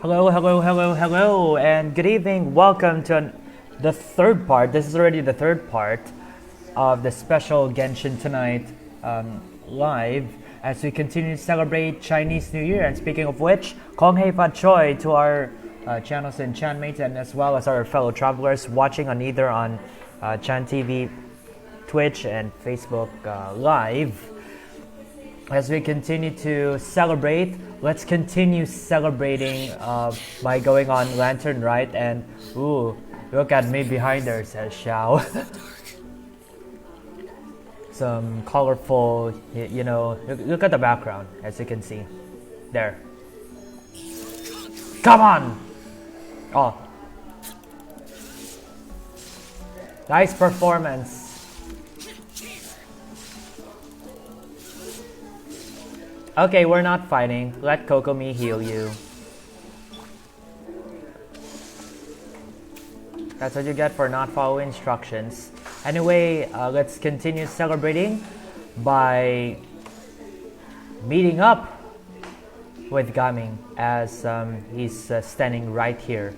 Hello, hello, hello, hello, and good evening. Welcome to the third part. This is already the third part of the special Genshin Tonight live as we continue to celebrate Chinese New Year. And speaking of which, Kong Hei Fat Choi to our channels and Chanmates, and as well as our fellow travelers watching on either on Chan TV, Twitch, and Facebook Live. As we continue to celebrate, let's continue celebrating by going on Lantern Rite. And ooh, look at me behind there, says Xiao. Some colorful, look at the background, as you can see. There. Come on! Oh. Nice performance. Okay, we're not fighting. Let Kokomi heal you. That's what you get for not following instructions. Anyway, let's continue celebrating by meeting up with Gaming as he's standing right here.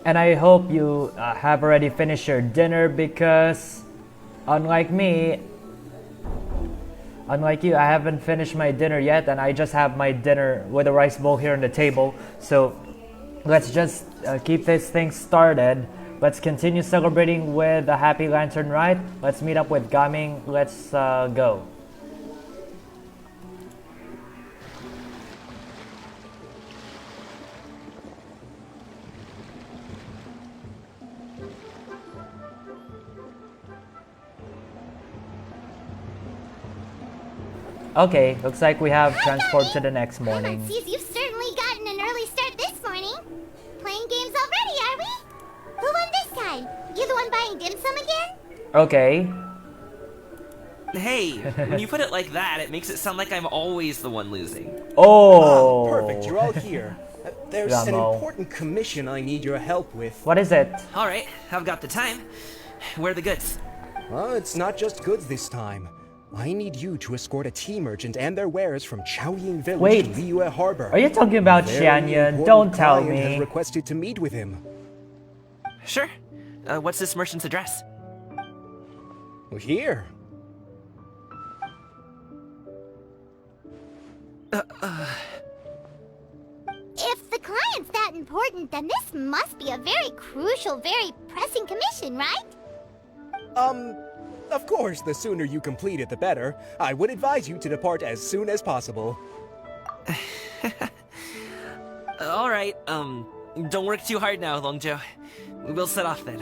And I hope you have already finished your dinner because unlike you, I haven't finished my dinner yet, and I just have my dinner with a rice bowl here on the table. So let's just keep this thing started. Let's continue celebrating with a happy Lantern Rite. Let's meet up with Gaming. Let's go. Okay, looks like we have transport to the next morning. Seems you've certainly gotten an early start this morning. Playing games already, are we? Who won this time? You the one buying dim sum again? Okay. Hey, when you put it like that, it makes it sound like I'm always the one losing. Oh! Ah, perfect, you're all here. There's an Ramo. important commission I need your help with. What is it? Alright, I've got the time. Where are the goods? Well, it's not just goods this time. I need you to escort a tea merchant and their wares from Chaoying Village Wait, to Liyue Harbor. Are you talking about Very Xianyun? important Don't tell client has me. requested to meet with him. Sure. What's this merchant's address? Here. If the client's that important, then this must be a very crucial, very pressing commission, right? Of course, the sooner you complete it, the better. I would advise you to depart as soon as possible. Alright, don't work too hard now, Longzhou. We'll set off then.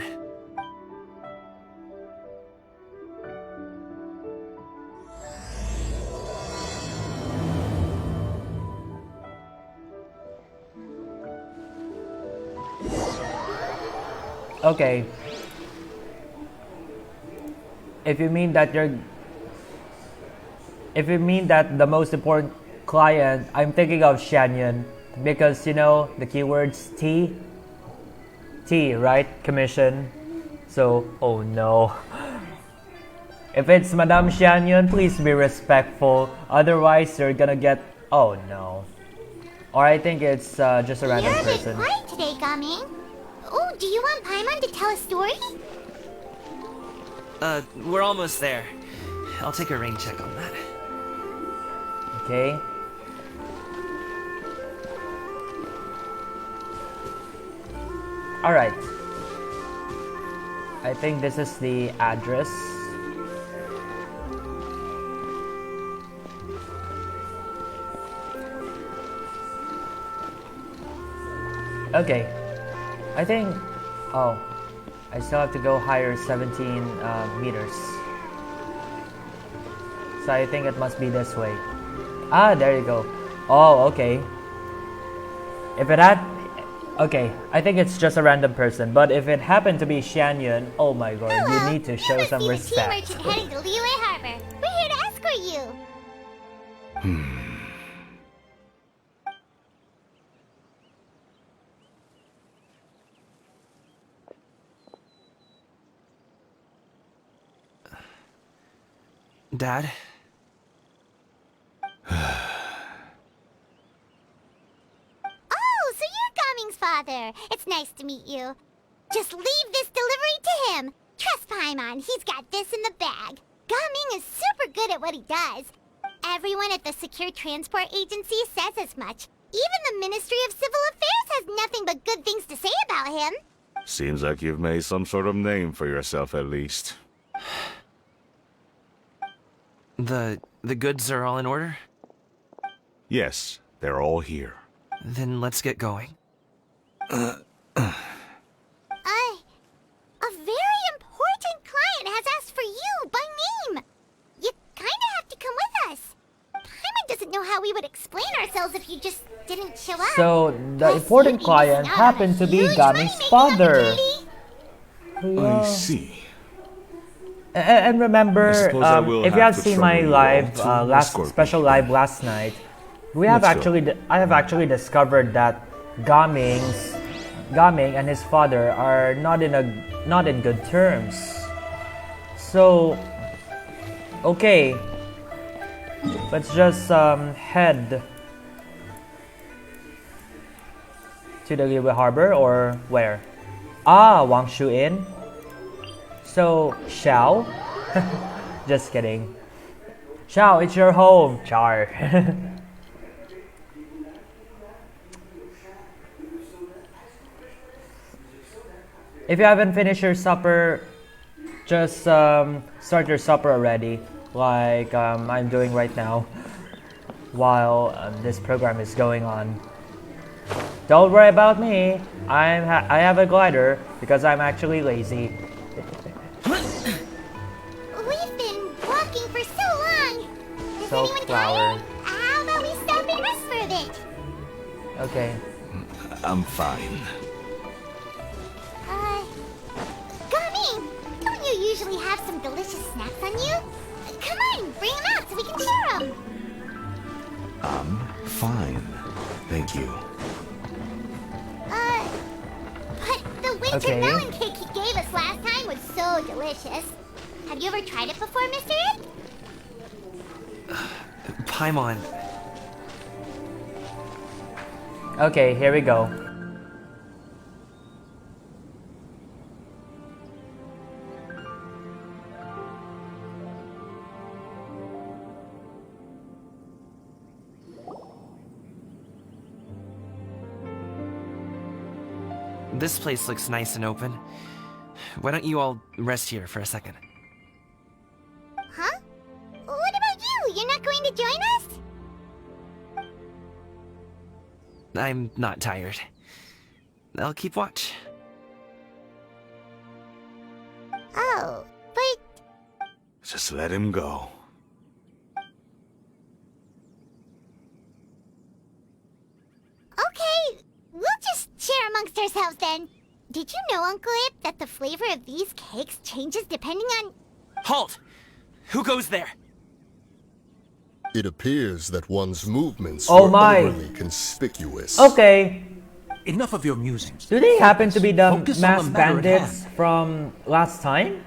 Okay. If you mean that the most important client, I'm thinking of Xianyun because the keywords T, right? Commission. So, oh no. If it's Madame Xianyun, please be respectful. Otherwise, you're gonna get. Oh no. Or I think it's just a random You're a bit person. quiet today, Gaming. Oh, do you want Paimon to tell a story? We're almost there. I'll take a rain check on that. Okay. Alright. I think this is the address. Okay. I think... Oh. I still have to go higher 17 meters. So I think it must be this way. Ah, there you go. Oh, okay. If it had... Okay, I think it's just a random person. But if it happened to be Xianyun, oh my god, you need to show some You respect. must be the tea merchant heading to Liyue Harbor. We're here to escort you. Dad? father. It's nice to meet you. Just leave this delivery to him. Trust Paimon, he's got this in the bag. Gaming is super good at what he does. Everyone at the Secure Transport Agency says as much. Even the Ministry of Civil Affairs has nothing but good things to say about him. Seems like you've made some sort of name for yourself at least. The goods are all in order? Yes, they're all here. Then let's get going. A very important client has asked for you by name. You kinda have to come with us. Paimon doesn't know how we would explain ourselves if you just didn't show up. So the Plus, important you'd be client missing out on a happened to be huge Gami's money-making father. opportunity. I see. And remember, I suppose I will if you have have to seen my trouble you live, all to last escort me. special live last night, I have actually discovered that Gaming and his father are not in good terms. So, okay, let's just head to the Liyue Harbor or where? Ah, Wangshu Inn. So, Xiao? Just kidding. Xiao, it's your home, Char. If you haven't finished your supper, just start your supper already, like I'm doing right now, while this program is going on. Don't worry about me. I have a glider because I'm actually lazy. We've been walking for so long. Is So anyone flower. tired? How about we stop and rest for a bit? Okay. I'm fine. Gaming, don't you usually have some delicious snacks on you? Come on, bring them out so we can share them. I'm fine. Thank you. But the winter Okay. melon cake he gave us last time was so delicious. Have you ever tried it before, Mr. Ip? Paimon, Okay, here we go. this place looks nice and open. Why don't you all rest here for a second? Huh? What about you? You're not going to join us? I'm not tired. I'll keep watch. Oh, but Just let him go. okay, we'll just share amongst ourselves then. Did you know, Uncle Ip, that the flavor of these cakes changes depending on... Halt! Who goes there? It appears that one's movements Oh were my. overly conspicuous. Okay. Enough of your musings. Do they happen to be the Focus on the masked matter at bandits hand. from last time?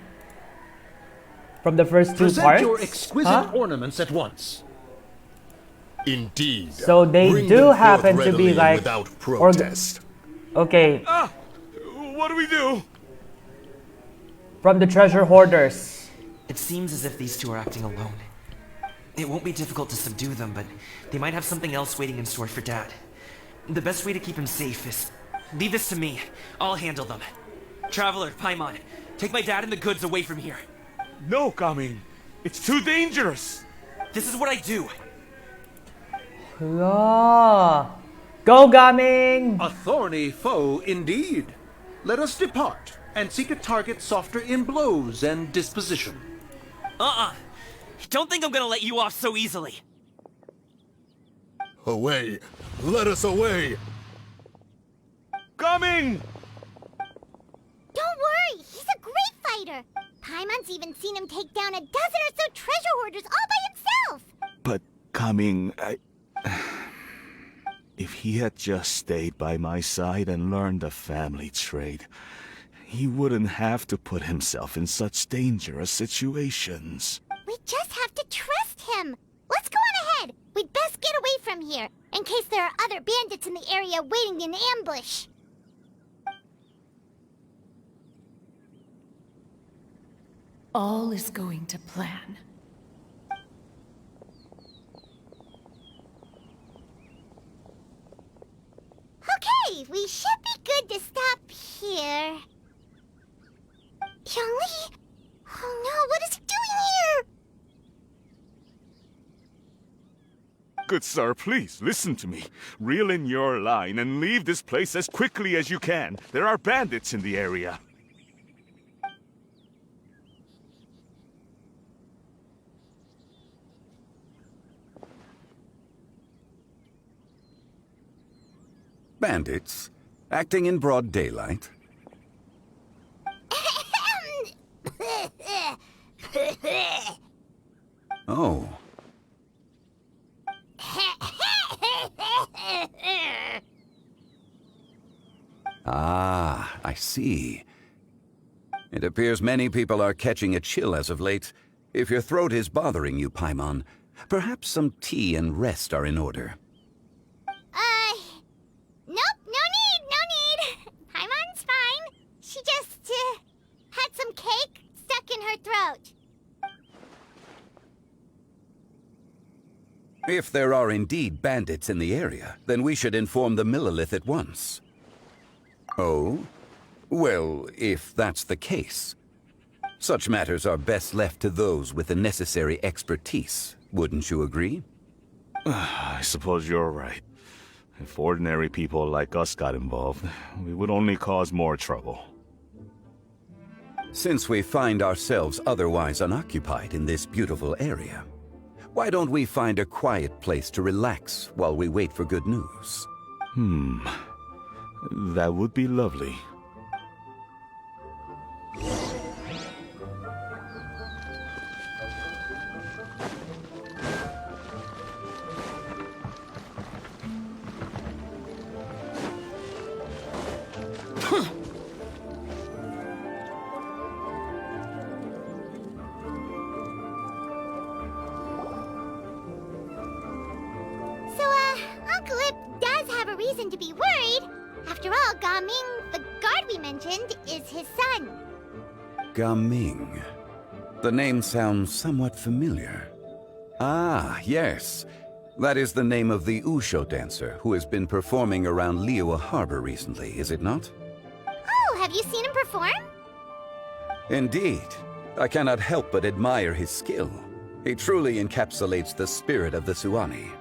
From the first two Present parts? your exquisite Huh? ornaments at once. Indeed. So they Bring do them forth happen to readily be and like without protest. Okay, What do we do? from the treasure hoarders. It seems as if these two are acting alone. It won't be difficult to subdue them, but they might have something else waiting in store for Dad. The best way to keep him safe is... leave this to me. I'll handle them. Traveler, Paimon, take my dad and the goods away from here. No, Gaming. It's too dangerous. This is what I do. Ah, go Gaming! A thorny foe indeed. Let us depart and seek a target softer in blows and disposition. Don't think I'm gonna let you off so easily. Away! Let us away! Gaming! Don't worry, he's a great fighter. Paimon's even seen him take down a dozen or so treasure hoarders all by himself. But Gaming, if he had just stayed by my side and learned the family trade, he wouldn't have to put himself in such dangerous situations. We just have to trust him. Let's go on ahead. We'd best get away from here, in case there are other bandits in the area waiting in ambush. All is going to plan. Okay, we should be good to stop here. Zhongli? Oh no, what is he doing here? Good sir, please, listen to me. Reel in your line and leave this place as quickly as you can. There are bandits in the area. Bandits? Acting in broad daylight? Oh. Ah, I see. It appears many people are catching a chill as of late. If your throat is bothering you, Paimon, perhaps some tea and rest are in order. Nope, no need. Paimon's fine. She just, had some cake stuck in her throat. If there are indeed bandits in the area, then we should inform the Millelith at once. Oh? Well, if that's the case. Such matters are best left to those with the necessary expertise, wouldn't you agree? I suppose you're right. If ordinary people like us got involved, we would only cause more trouble. Since we find ourselves otherwise unoccupied in this beautiful area, why don't we find a quiet place to relax while we wait for good news? That would be lovely. Uncle Ip does have a reason to be worried. After all, Gaming, the guard we mentioned, is his son. Gaming. The name sounds somewhat familiar. Ah, yes. That is the name of the Usho dancer who has been performing around Liyue Harbor recently, is it not? Oh, have you seen him perform? Indeed. I cannot help but admire his skill. He truly encapsulates the spirit of the Suani.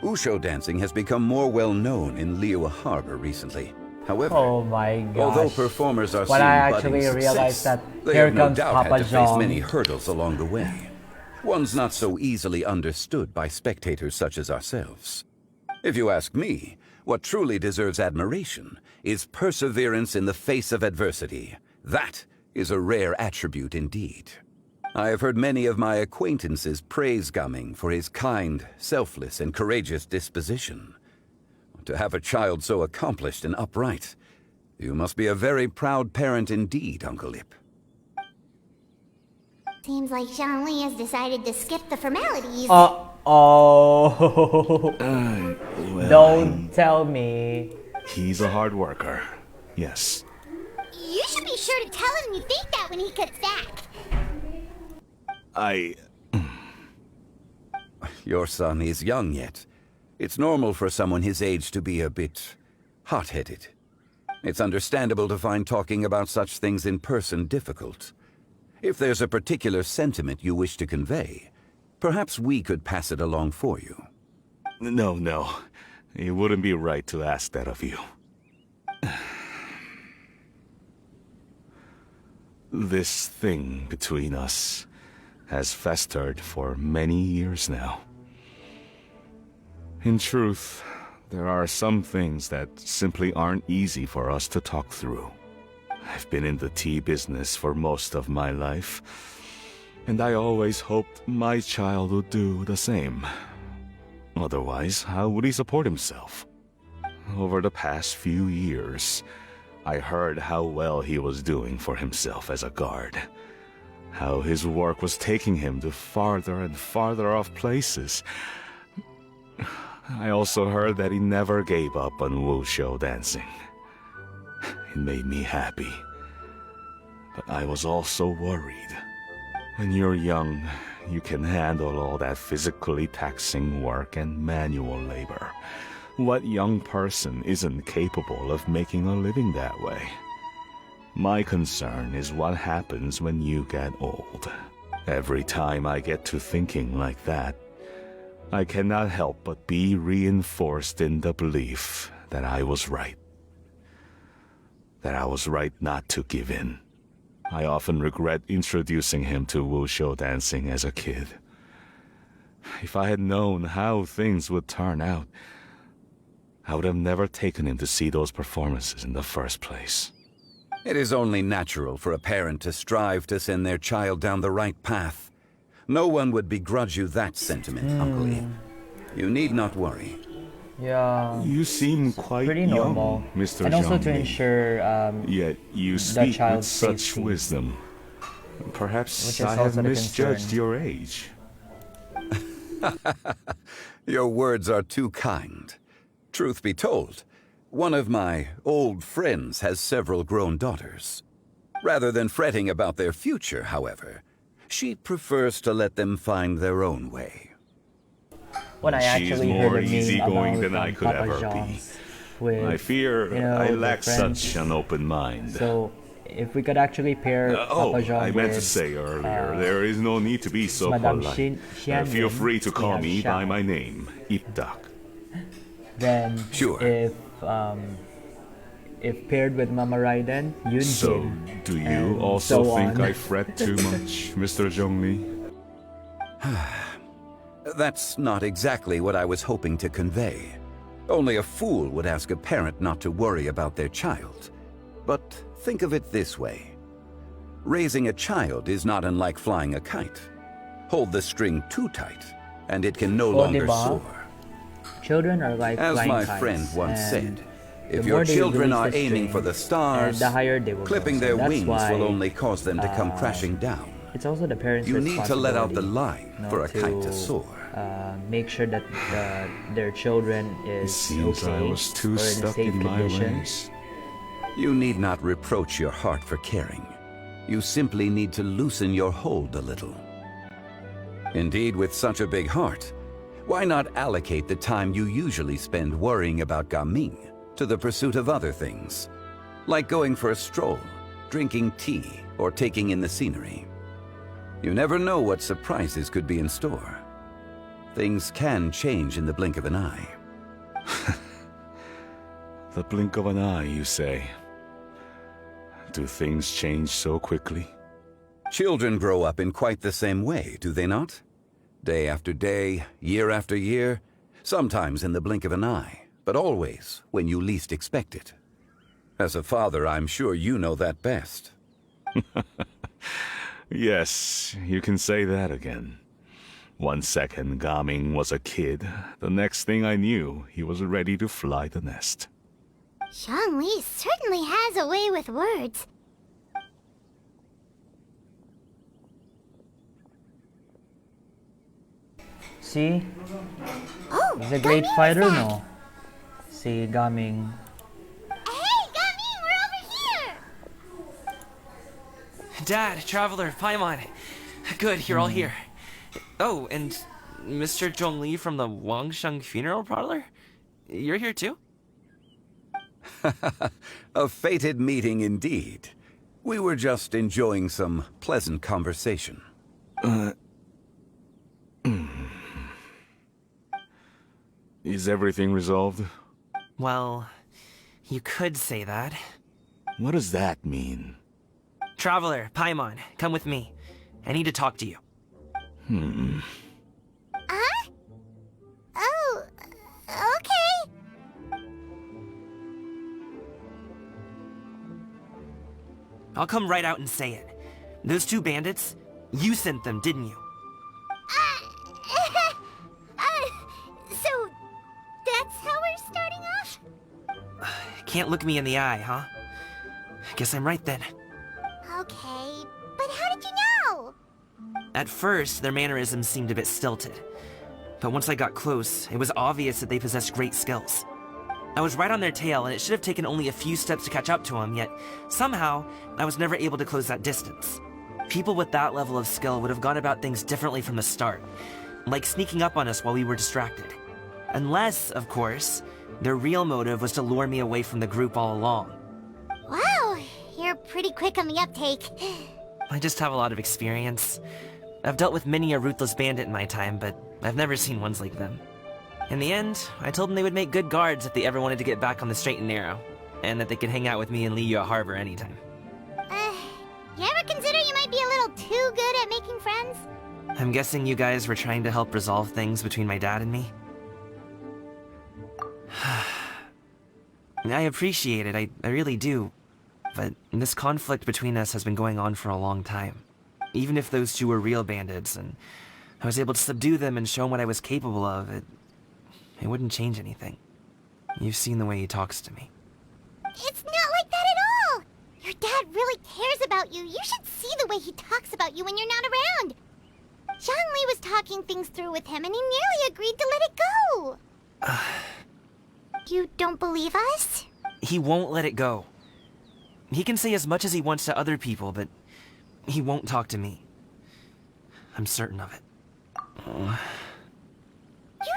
Usho dancing has become more well known in Liyue Harbor recently. However, Oh my gosh. although performers are When seeing I budding actually realized success, that they here have no comes doubt Papa had to face John. many hurdles along the way. One's not so easily understood by spectators such as ourselves. If you ask me, what truly deserves admiration is perseverance in the face of adversity. That is a rare attribute indeed. I have heard many of my acquaintances praise Gaming for his kind, selfless, and courageous disposition. To have a child so accomplished and upright, you must be a very proud parent indeed, Uncle Ip. Seems like Zhongli has decided to skip the formalities. Oh. Well, Don't tell me. He's a hard worker. Yes. You should be sure to tell him you think that when he gets back. Your son is young yet. It's normal for someone his age to be a bit hot-headed. It's understandable to find talking about such things in person difficult. If there's a particular sentiment you wish to convey, perhaps we could pass it along for you. No. It wouldn't be right to ask that of you. This thing between us has festered for many years now. In truth, there are some things that simply aren't easy for us to talk through. I've been in the tea business for most of my life, and I always hoped my child would do the same. Otherwise, how would he support himself? Over the past few years, I heard how well he was doing for himself as a guard. How his work was taking him to farther and farther off places. I also heard that he never gave up on wushu dancing. It made me happy. But I was also worried. When you're young, you can handle all that physically taxing work and manual labor. What young person isn't capable of making a living that way? My concern is what happens when you get old. Every time I get to thinking like that, I cannot help but be reinforced in the belief that I was right. That I was right not to give in. I often regret introducing him to wushou dancing as a kid. If I had known how things would turn out, I would have never taken him to see those performances in the first place. It is only natural for a parent to strive to send their child down the right path. No one would begrudge you that sentiment, Uncle Yin. You need not worry. Yeah. You seem quite Pretty young, normal. Mr. And also to Zhongli. ensure Yet you the speak with child's such safety. wisdom. Perhaps Which is I also have the misjudged concern. your age. Your words are too kind. Truth be told, one of my old friends has several grown daughters. Rather than fretting about their future, however, she prefers to let them find their own way. When I She is actually more heard a meme easygoing about than I could Papa ever be. John's with, I fear you know, I the lack friends. such an open mind. So if we could actually pair Papa John I meant to with, say earlier, there is no need to be so Madame polite. Xian Feel Yin, free to we call have me by Xiao. my name, Ipdak. Then Sure. if paired with Mama Raiden, Yun So, Jin, do you and also so think on. I fret too much, Mr. Zhongli? That's not exactly what I was hoping to convey. Only a fool would ask a parent not to worry about their child. But think of it this way. Raising a child is not unlike flying a kite. Hold the string too tight, and it can no longer diba? soar. Children are like As flying my kites, friend once and said, the if more your they children release are the aiming string, for the stars, the higher they will clipping go. So their that's wings why, will only cause them to come crashing down. It's also the parents' You need to let out the responsibility, line you know, for a kite to soar. Make sure that their children It is seems okay I was too or in a stuck safe in my condition. ways. You need not reproach your heart for caring. You simply need to loosen your hold a little. Indeed, with such a big heart, why not allocate the time you usually spend worrying about Gaming to the pursuit of other things, like going for a stroll, drinking tea, or taking in the scenery? You never know what surprises could be in store. Things can change in the blink of an eye. The blink of an eye, you say? Do things change so quickly? Children grow up in quite the same way, do they not? Day after day, year after year, sometimes in the blink of an eye, but always when you least expect it. As a father, I'm sure you know that best. Yes, you can say that again. 1 second Gaming was a kid, the next thing I knew, he was ready to fly the nest. Zhongli certainly has a way with words. See, Oh, he's a great Gaming fighter, is back. no? See, Gaming. Hey, Gaming, we're over here! Dad, Traveler, Paimon. Good, you're all here. Oh, and Mr. Zhongli from the Wangsheng Funeral Parlor? You're here too? A fated meeting indeed. We were just enjoying some pleasant conversation. Is everything resolved? Well, you could say that. What does that mean? Traveler, Paimon, come with me. I need to talk to you. Huh? Oh, okay. I'll come right out and say it. Those two bandits, you sent them, didn't you? So, that's how we're starting off? Can't look me in the eye, huh? Guess I'm right then. Okay, but how did you know? At first, their mannerisms seemed a bit stilted. But once I got close, it was obvious that they possessed great skills. I was right on their tail, and it should have taken only a few steps to catch up to them, yet somehow, I was never able to close that distance. People with that level of skill would have gone about things differently from the start, like sneaking up on us while we were distracted. Unless, of course, their real motive was to lure me away from the group all along. Wow, you're pretty quick on the uptake. I just have a lot of experience. I've dealt with many a ruthless bandit in my time, but I've never seen ones like them. In the end, I told them they would make good guards if they ever wanted to get back on the straight and narrow, and that they could hang out with me in Liyue Harbor anytime. You ever consider you might be a little too good at making friends? I'm guessing you guys were trying to help resolve things between my dad and me? I appreciate it, I really do. But this conflict between us has been going on for a long time. Even if those two were real bandits, and I was able to subdue them and show them what I was capable of, it wouldn't change anything. You've seen the way he talks to me. It's not like that at all! Your dad really cares about you. You should see the way he talks about you when you're not around. Zhongli was talking things through with him and he nearly agreed to let it go. You don't believe us? He won't let it go. He can say as much as he wants to other people, but he won't talk to me. I'm certain of it. You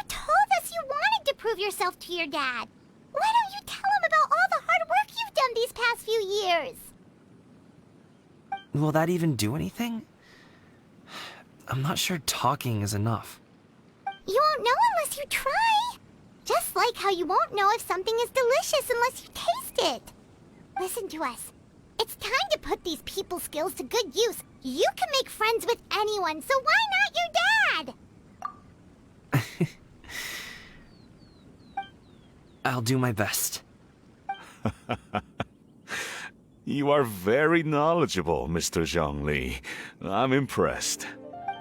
told us you wanted to prove yourself to your dad. Why don't you tell him about all the hard work you've done these past few years? Will that even do anything? I'm not sure talking is enough. You won't know unless you try. Just like how you won't know if something is delicious unless you taste it. Listen to us. It's time to put these people skills to good use. You can make friends with anyone, so why not your dad? I'll do my best. You are very knowledgeable, Mr. Zhongli. I'm impressed.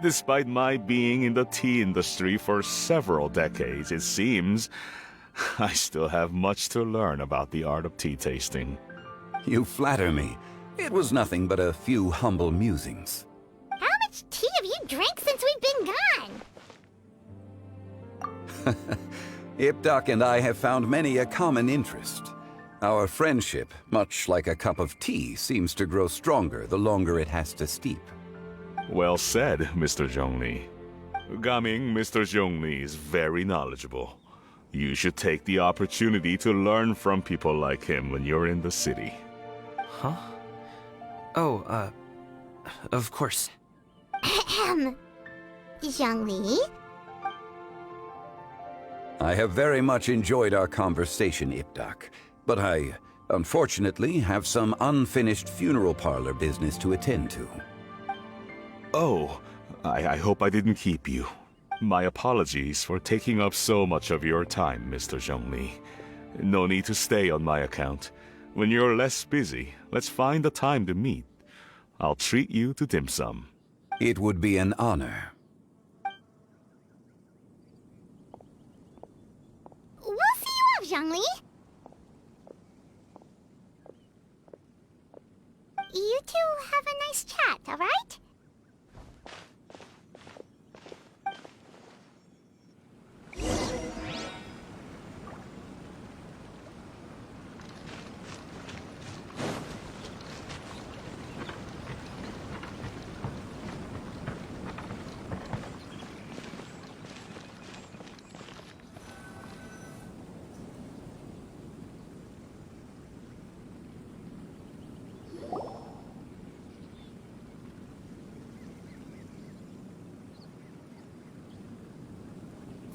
Despite my being in the tea industry for several decades, it seems I still have much to learn about the art of tea tasting. You flatter me. It was nothing but a few humble musings. How much tea have you drank since we've been gone? Ipdak and I have found many a common interest. Our friendship, much like a cup of tea, seems to grow stronger the longer it has to steep. Well said, Mr. Zhongli. Gaming, Mr. Zhongli is very knowledgeable. You should take the opportunity to learn from people like him when you're in the city. Huh? Oh, of course. Ahem. Zhongli? I have very much enjoyed our conversation, Ipdak, but I, unfortunately, have some unfinished funeral parlor business to attend to. Oh, I hope I didn't keep you. My apologies for taking up so much of your time, Mr. Zhongli. No need to stay on my account. When you're less busy, let's find a time to meet. I'll treat you to dim sum. It would be an honor. We'll see you off, Zhongli. You two have a nice chat, alright?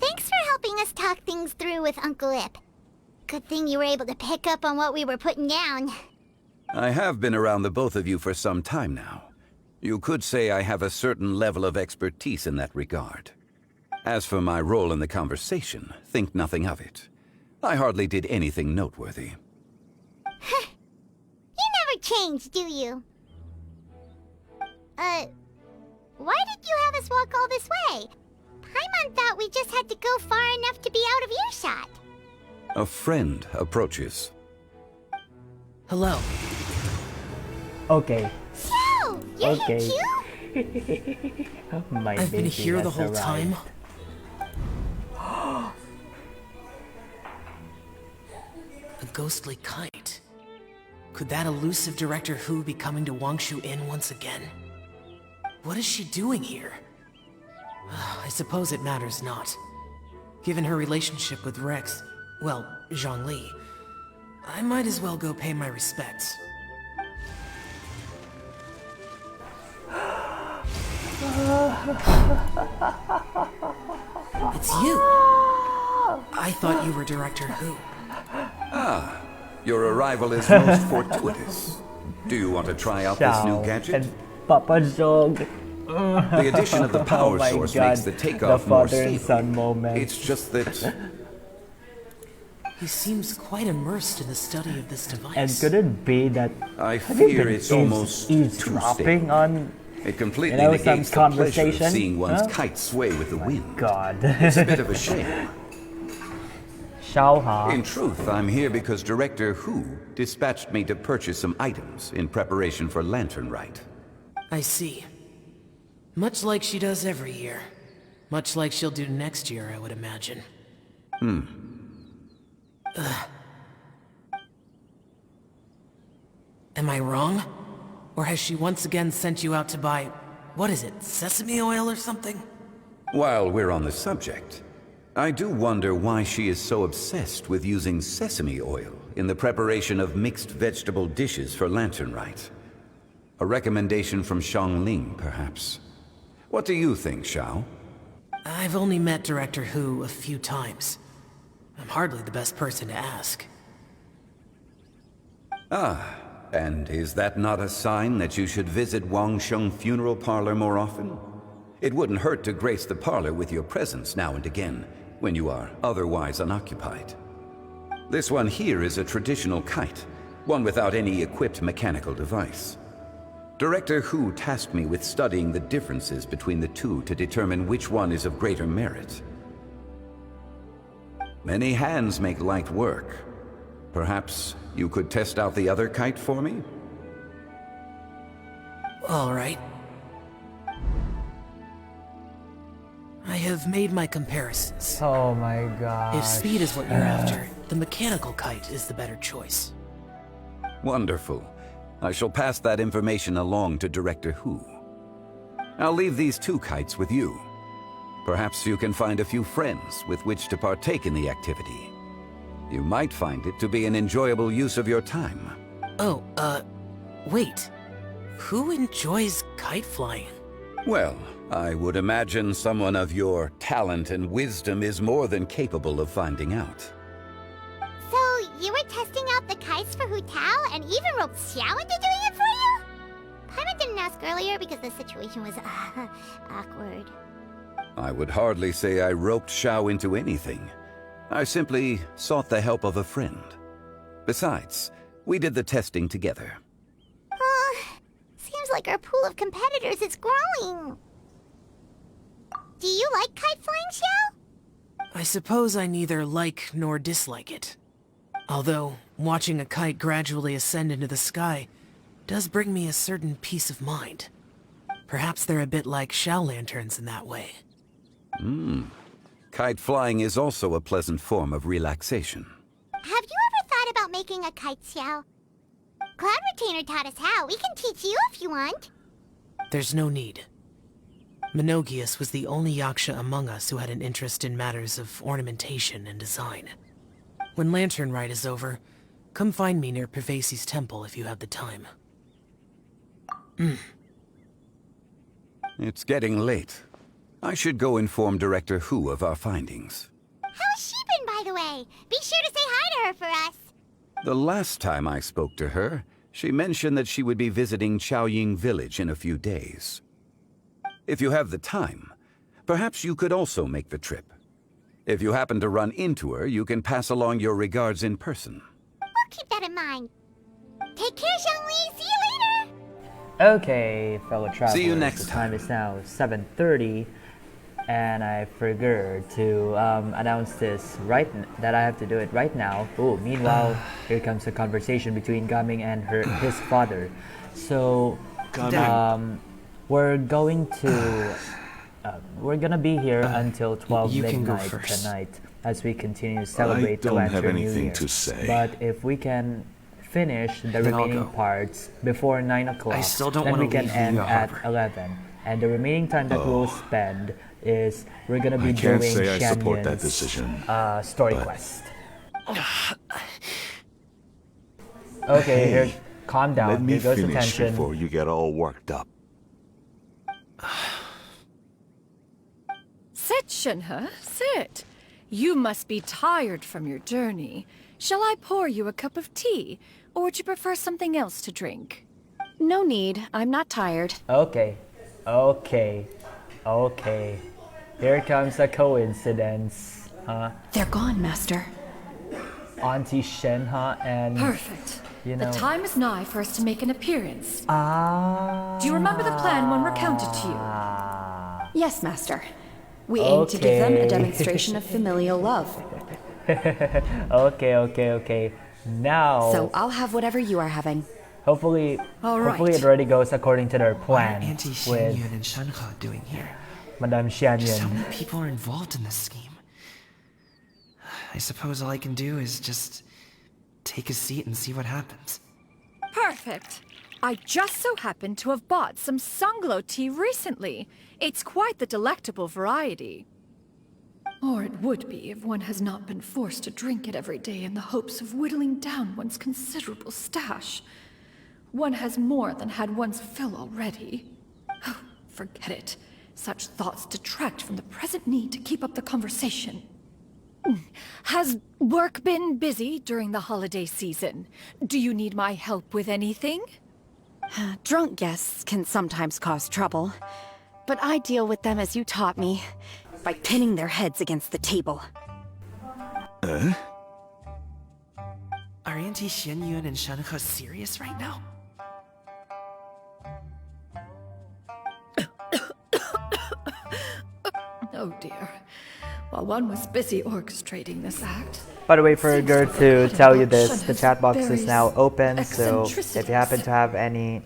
Thanks for helping us talk things through with Uncle Ip. Good thing you were able to pick up on what we were putting down. I have been around the both of you for some time now. You could say I have a certain level of expertise in that regard. As for my role in the conversation, think nothing of it. I hardly did anything noteworthy. You never change, do you? Why did you have us walk all this way? Paimon thought we just had to go far enough to be out of earshot. A friend approaches. Hello. Okay. So, you're Okay. here too? My I've been baby here the has whole time. arrived. A ghostly kite. Could that elusive Director Hu be coming to Wangshu Inn once again? What is she doing here? I suppose it matters not. Given her relationship with Rex, well, Zhongli, I might as well go pay my respects. It's you! I thought you were Director Who. Ah, your arrival is most fortuitous. Do you want to try out this new gadget? And Papa Zhong. The addition of the power Oh my source God, makes the takeoff the more father and stable. son moment. It's just that He seems quite immersed in the study of this device. And could it be that I have you fear been it's almost too eavesdropping stable. on It completely some negates the pleasure of conversation? seeing one's Huh? kite sway with the wind. God? It's a bit of a shame. Xiao In truth, I'm here because Director Hu dispatched me to purchase some items in preparation for Lantern Rite. I see. Much like she does every year. Much like she'll do next year, I would imagine. Am I wrong? Or has she once again sent you out to buy, what is it, sesame oil or something? While we're on the subject, I do wonder why she is so obsessed with using sesame oil in the preparation of mixed vegetable dishes for Lantern Rite. A recommendation from Xiangling, perhaps. What do you think, Xiao? I've only met Director Hu a few times. I'm hardly the best person to ask. Ah, and is that not a sign that you should visit Wang Sheng Funeral Parlor more often? It wouldn't hurt to grace the parlor with your presence now and again, when you are otherwise unoccupied. This one here is a traditional kite, one without any equipped mechanical device. Director Hu tasked me with studying the differences between the two to determine which one is of greater merit. Many hands make light work. Perhaps you could test out the other kite for me? All right. I have made my comparisons. Oh my God. If speed is what you're after, the mechanical kite is the better choice. Wonderful. I shall pass that information along to Director Hu. I'll leave these two kites with you. Perhaps you can find a few friends with which to partake in the activity. You might find it to be an enjoyable use of your time. Oh, wait. Who enjoys kite flying? Well, I would imagine someone of your talent and wisdom is more than capable of finding out. So, you were testing out the kites for Hu Tao and even roped Xiao into doing it for you? Paimon didn't ask earlier because the situation was, awkward. I would hardly say I roped Xiao into anything. I simply sought the help of a friend. Besides, we did the testing together. Seems like our pool of competitors is growing. Do you like kite flying, Xiao? I suppose I neither like nor dislike it. Although, watching a kite gradually ascend into the sky does bring me a certain peace of mind. Perhaps they're a bit like Xiao lanterns in that way. Kite flying is also a pleasant form of relaxation. Have you ever thought about making a kite, Xiao? Cloud Retainer taught us how. We can teach you if you want. There's no need. Menogias was the only Yaksha among us who had an interest in matters of ornamentation and design. When Lantern Rite is over, come find me near Pervasi's temple if you have the time. It's getting late. I should go inform Director Hu of our findings. How's she been, by the way? Be sure to say hi to her for us. The last time I spoke to her, she mentioned that she would be visiting Chaoying Village in a few days. If you have the time, perhaps you could also make the trip. If you happen to run into her, you can pass along your regards in person. We'll keep that in mind. Take care, Zhongli. See you later. Okay, fellow travelers. See you next The time is now 7:30, and I forgot to announce this that I have to do it right now. Oh, meanwhile, here comes a conversation between Gaming and his father. So, we're gonna be here until 12 you can go midnight first. tonight as we continue to celebrate don't have Lantern New anything Year. to say. But if we can finish the Then I'll remaining go. parts before 9 o'clock, I still don't then wanna we can leave end Liyue at Harbor. 11. and the remaining time that we'll spend is we're gonna be I can't doing say I support that Xianyun's, decision, story but- quest. Okay, Hey, here, calm down. Let me Here goes the finish tension. before you get all worked up. Sit, Shenhe, sit. You must be tired from your journey. Shall I pour you a cup of tea, or would you prefer something else to drink? No need. I'm not tired. Okay, okay, okay. Here comes a coincidence, huh? They're gone, Master. Auntie Shenhe and Perfect. you know. The time is nigh for us to make an appearance. Ah. Do you remember the plan one recounted to you? Yes, Master. We aim to give them a Okay. demonstration of familial love. Okay. Now, So I'll have whatever you are having. hopefully All hopefully right. it already goes according to their What are plan Auntie with Xianyun and Shenhe doing here? Madame Just how Xianyun. many people are involved in this scheme? I suppose all I can do is just take a seat and see what happens. Perfect. I just so happen to have bought some Sunglow tea recently. It's quite the delectable variety. Or it would be if one has not been forced to drink it every day in the hopes of whittling down one's considerable stash. One has more than had one's fill already. Oh, forget it. Such thoughts detract from the present need to keep up the conversation. Has work been busy during the holiday season? Do you need my help with anything? Drunk guests can sometimes cause trouble, but I deal with them as you taught me, by pinning their heads against the table. Are Auntie Xianyun and Shenhe serious right now? Oh dear. While one was busy orchestrating this act. By the way, for Seems Gert to to have tell you forgotten this, the Shenhe's chat box is various now open, so if you eccentricities. happen to have any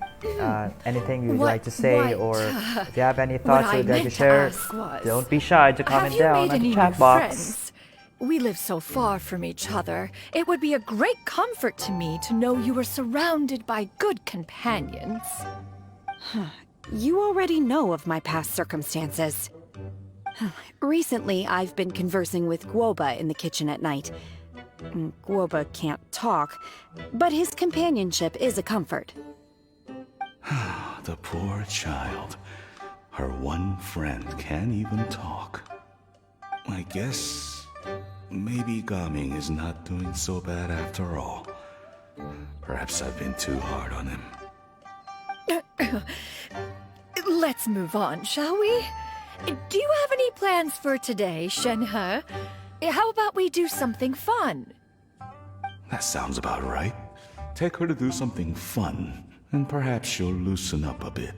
anything you'd What- like to say, what, or if you have any what thoughts I you'd like to meant to share, ask was, don't be shy to comment Have you down made on the any chat new box. friends? We live so far from each other. It would be a great comfort to me to know you were surrounded by good companions. You already know of my past circumstances. Recently, I've been conversing with Guoba in the kitchen at night. Guoba can't talk, but his companionship is a comfort. The poor child. Her one friend can't even talk. I guess maybe Gaming is not doing so bad after all. Perhaps I've been too hard on him. Let's move on, shall we? Do you have any plans for today, Shenhe? How about we do something fun? That sounds about right. Take her to do something fun, and perhaps she'll loosen up a bit.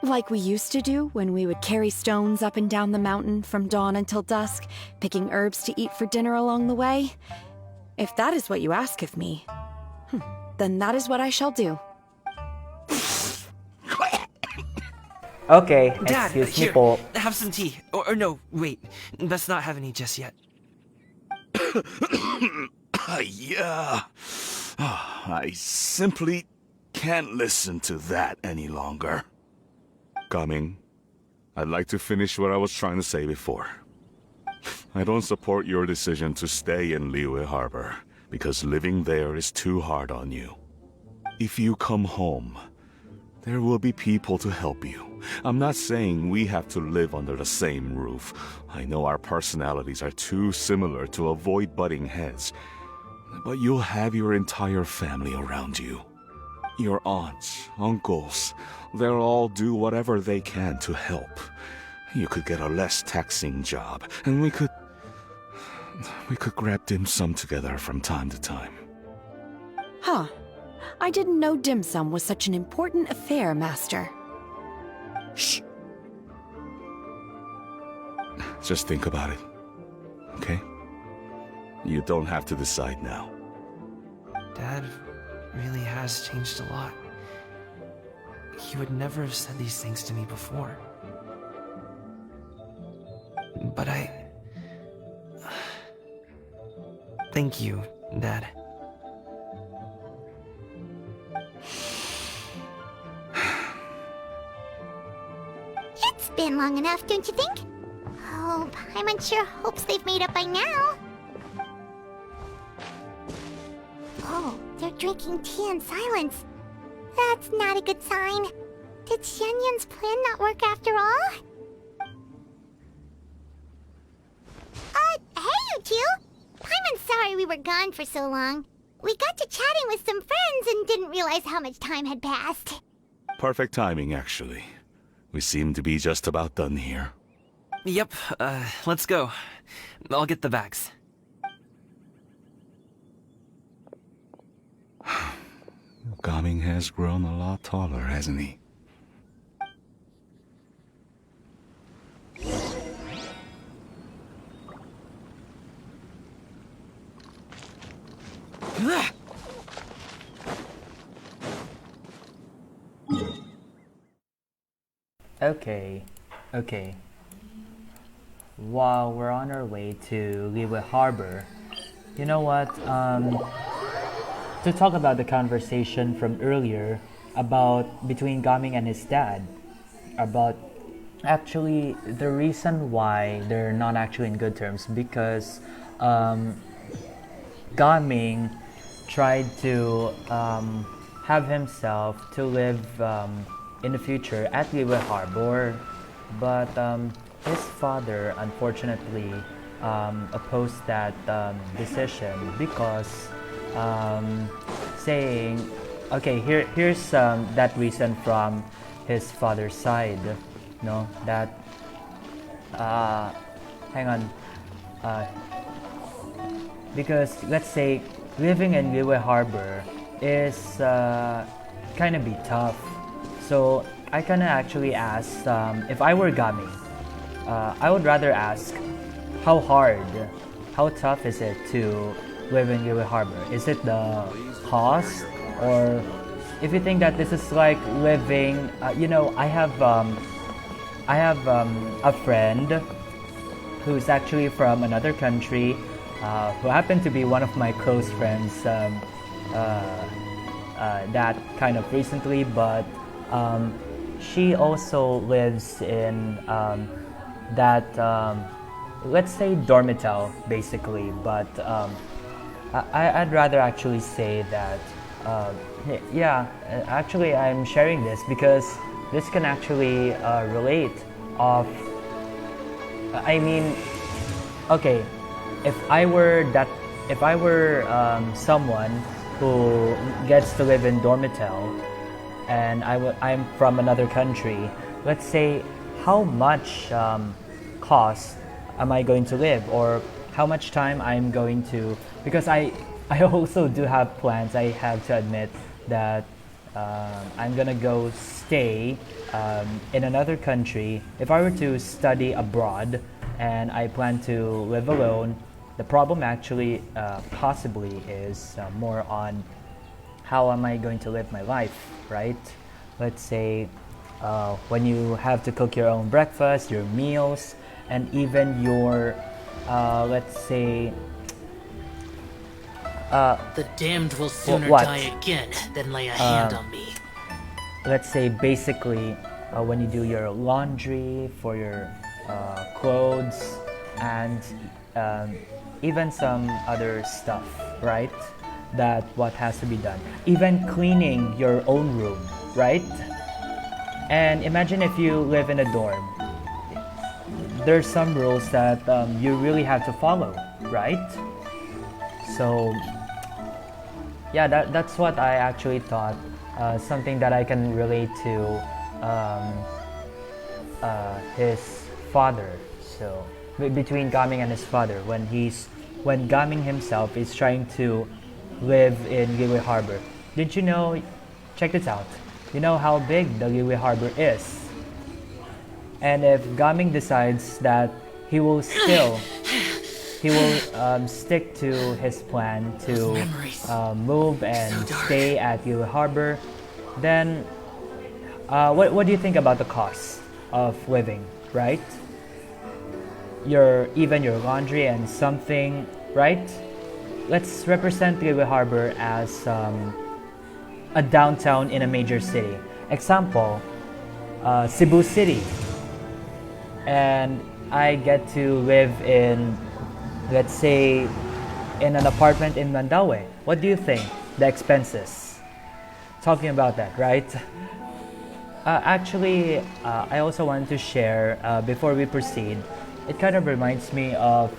Like we used to do when we would carry stones up and down the mountain from dawn until dusk, picking herbs to eat for dinner along the way. If that is what you ask of me, then that is what I shall do. Okay, Dad, excuse me here, po. have some tea. Or no, wait. Let's not have any just yet. Yeah. I simply can't listen to that any longer. Coming. I'd like to finish what I was trying to say before. I don't support your decision to stay in Liyue Harbor, because living there is too hard on you. If you come home, there will be people to help you. I'm not saying we have to live under the same roof. I know our personalities are too similar to avoid butting heads. But you'll have your entire family around you. Your aunts, uncles, they'll all do whatever they can to help. You could get a less taxing job, and we could grab dim sum together from time to time. Huh. I didn't know dim sum was such an important affair, Master. Shh. Just think about it, okay? You don't have to decide now. Dad really has changed a lot. He would never have said these things to me before. But thank you, Dad. been long enough, don't you think? Oh, Paimon sure hopes they've made up by now. Oh, they're drinking tea in silence. That's not a good sign. Did Xianyun's plan not work after all? Hey you two! Paimon's sorry we were gone for so long. We got to chatting with some friends and didn't realize how much time had passed. Perfect timing, actually. We seem to be just about done here. Yep, let's go. I'll get the bags. Gaming has grown a lot taller, hasn't he? Okay. While we're on our way to Liyue Harbor, you know what? To talk about the conversation from earlier about between Gaming and his dad, about actually the reason why they're not actually in good terms because Gaming tried to have himself to live in the future at Liyue Harbor, but his father unfortunately opposed that decision because saying, okay, here's that reason from his father's side, no, that hang on, because let's say living in Liyue Harbor is kind of be tough. So I kind of actually asked, if I were Gami, I would rather ask, how tough is it to live in Liyue Harbor? Is it the cost, or if you think that this is like living, you know, I have a friend who's actually from another country, who happened to be one of my close friends that kind of recently, but she also lives in that let's say dormital basically, but I'd rather actually say that yeah, actually I'm sharing this because this can actually relate of, I mean, okay, if I were someone who gets to live in dormital and I'm from another country, let's say, how much cost am I going to live, or how much time I'm going to, because I also do have plans. I have to admit that I'm gonna go stay in another country. If I were to study abroad and I plan to live alone, the problem actually possibly is more on how am I going to live my life, right? Let's say when you have to cook your own breakfast, your meals, and even your, let's say, the damned will sooner die again than lay a hand on me. Let's say basically when you do your laundry for your clothes and even some other stuff, right? That what has to be done. Even cleaning your own room, right? And imagine if you live in a dorm. There's some rules that you really have to follow, right? So yeah, that's what I actually thought. Something that I can relate to his father. So between Gaming and his father, when Gaming himself is trying to live in Liyue Harbor. Did you know? Check this out. You know how big the Liyue Harbor is, and if Gaming decides that he will stick to his plan to move and stay at Liyue Harbor, then what do you think about the cost of living, right? Even your laundry and something, right? Let's represent Liyue Harbor as a downtown in a major city. Example, Cebu City. and I get to live in, let's say, in an apartment in Mandaue. What do you think? The expenses. Talking about that, right? Actually, I also wanted to share, before we proceed, it kind of reminds me of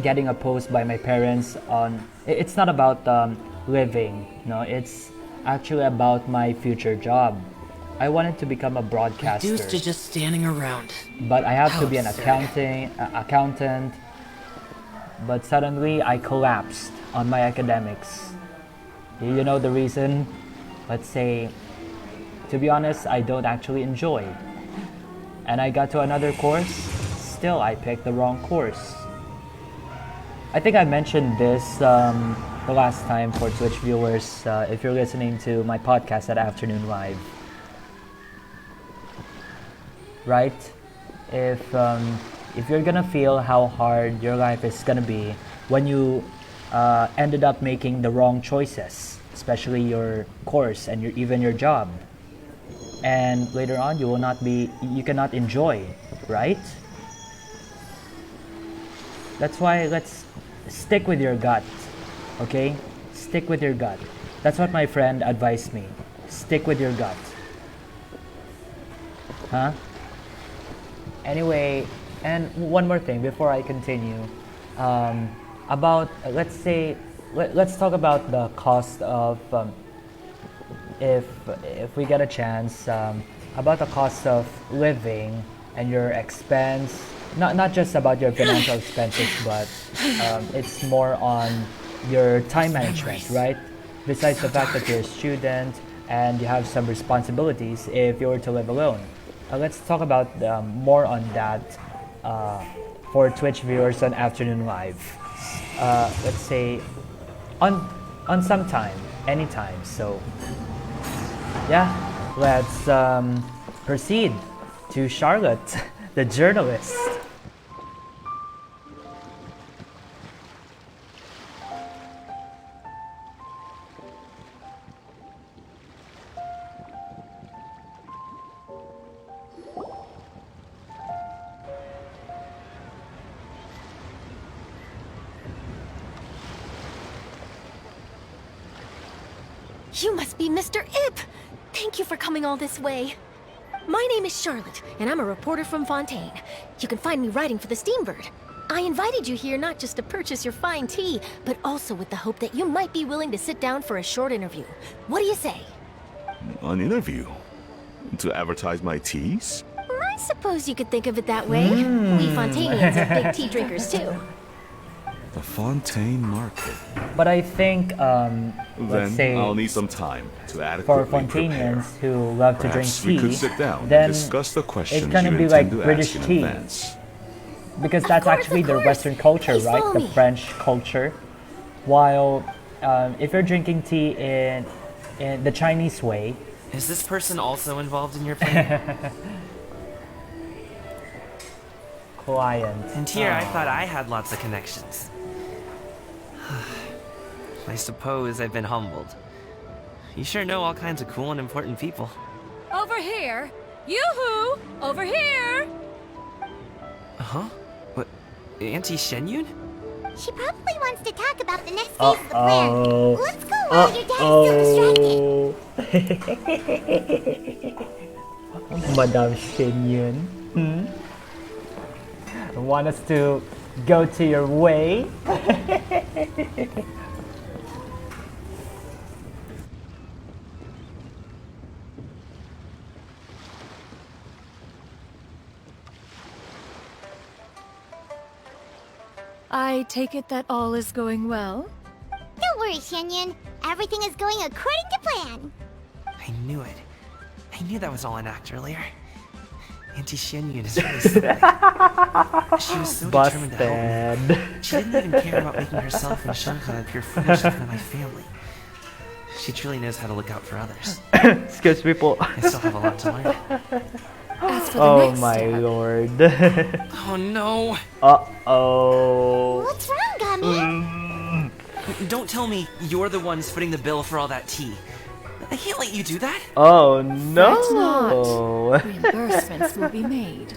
getting a post by my parents on, it's not about living, no, it's actually about my future job. I wanted to become a broadcaster. Reduced to just standing around. But I have How to be an absurd. accountant. But suddenly I collapsed on my academics. Do you know the reason? Let's say, to be honest, I don't actually enjoy it. And I got to another course, still I picked the wrong course. I think I mentioned this the last time for Twitch viewers, if you're listening to my podcast at Afternoon Live. Right? If you're gonna feel how hard your life is gonna be when you ended up making the wrong choices, especially your course and even your job, and later on you cannot enjoy, right? That's why let's stick with your gut, okay? Stick with your gut. That's what my friend advised me. Stick with your gut. Huh? Anyway, and one more thing before I continue, about, let's talk about the cost of, if we get a chance, about the cost of living and your expense, not just about your financial expenses, but it's more on your time management, right? Besides the fact that you're a student and you have some responsibilities if you were to live alone. Let's talk about more on that for Twitch viewers on Afternoon Live. Let's say on some time, anytime. So yeah, let's proceed to Charlotte, the journalist. You must be Mr. Ip! Thank you for coming all this way. My name is Charlotte, and I'm a reporter from Fontaine. You can find me writing for the Steambird. I invited you here not just to purchase your fine tea, but also with the hope that you might be willing to sit down for a short interview. What do you say? An interview? To advertise my teas? I suppose you could think of it that way. We Fontainians are big tea drinkers too. The Fontaine Market. But I think, let's say, I'll need some time to for adequately Fontanians prepare. who love to drink Perhaps tea, we could sit down then and discuss the questions it's gonna you be like intend to British ask in tea. advance. Because that's actually their Western culture, Please right? follow The me. French culture. While if you're drinking tea in the Chinese way, Is this person also involved in your plan? client. And here I thought I had lots of connections. I suppose I've been humbled. You sure know all kinds of cool and important people. Over here! Yoo-hoo! Over here! Huh? What? Auntie Shenyun? She probably wants to talk about the next phase of the plan. Uh-oh. Let's go while your dad's still distracted. Madame Shenyun. Want us to go to your way? I take it that all is going well? Don't worry, Shenyun. Everything is going according to plan. I knew it. I knew that was all an act earlier. Auntie Shenyun is really something. She was so determined to help me. She didn't even care about making herself and Shunka appear foolish in front of my family. She truly knows how to look out for others. Excuse me po. I still have a lot to learn. As for the Oh next my step, lord. Oh no! Uh-oh. What's wrong, Gummy? Don't tell me you're the ones footing the bill for all that tea. I can't let you do that. Oh Fret not. no! Reimbursements will be made.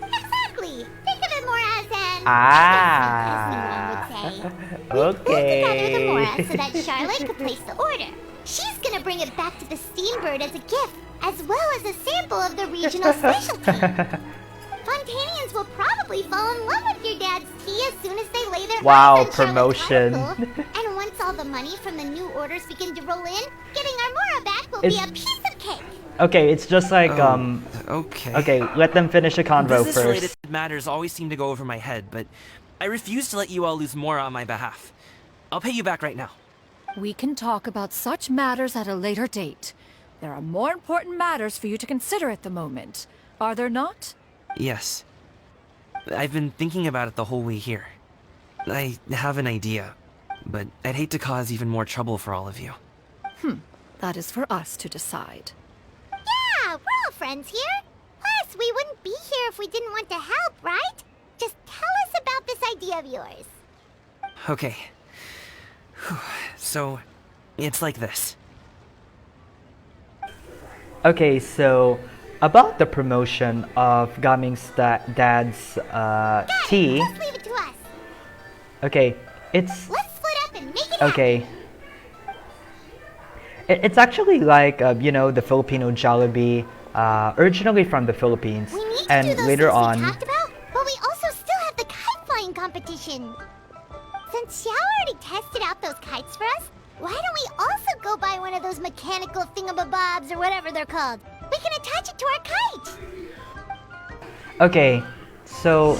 Exactly. Think of it more as an Ah. investment, as one would say. Okay. We pulled together the Mora so that Charlotte could place the order. She's gonna bring it back to the Steambird as a gift, as well as a sample of the regional specialty. Fontanians will probably fall in love with your dad's tea as soon as they lay their Wow, eyes on Charlotte's promotion. article. And once all the money from the new orders begin to roll in, getting our Mora back will be a piece of cake. Okay, it's just like Okay. Okay, let them finish the convo Business-related first. matters always seem to go over my head, but I refuse to let you all lose more on my behalf. I'll pay you back right now. We can talk about such matters at a later date. There are more important matters for you to consider at the moment, are there not? Yes. I've been thinking about it the whole way here. I have an idea, but I'd hate to cause even more trouble for all of you. That is for us to decide. Yeah, we're all friends here. Plus, we wouldn't be here if we didn't want to help, right? Just tell us about this idea of yours. Okay. So, it's like this. Okay, so about the promotion of Gaming's dad's tea. Just leave it to us. Okay, it's Let's split up and make it happen. okay. It's actually like you know, the Filipino Jollibee, originally from the Philippines, We need to and do those later things on. we talked about, but we also still have the kite flying competition. Since Xiao already tested out those kites for us, why don't we also go buy one of those mechanical thingamabobs or whatever they're called? We can attach it to our kite. Okay, so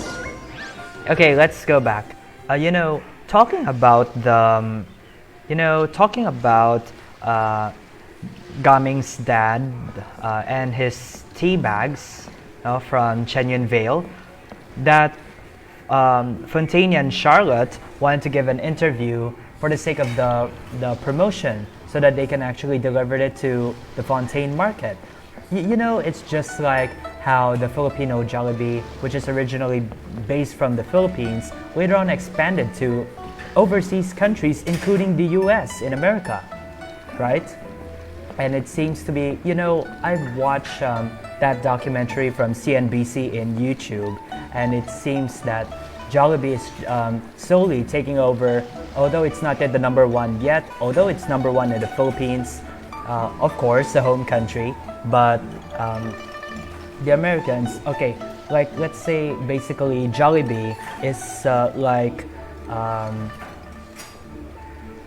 okay, let's go back. You know, talking about the, talking about Gaming's dad and his tea bags from Chenyun Vale, that Fontaine and Charlotte wanted to give an interview for the sake of the promotion so that they can actually deliver it to the Fontaine market. You know, it's just like how the Filipino Jollibee, which is originally based from the Philippines, later on expanded to overseas countries, including the US in America, right? And it seems to be, you know, I've watched that documentary from CNBC in YouTube, and it seems that Jollibee is slowly taking over, although it's not yet the number one yet, although it's number one in the Philippines, of course, the home country, but the Americans, okay, like let's say basically Jollibee is like,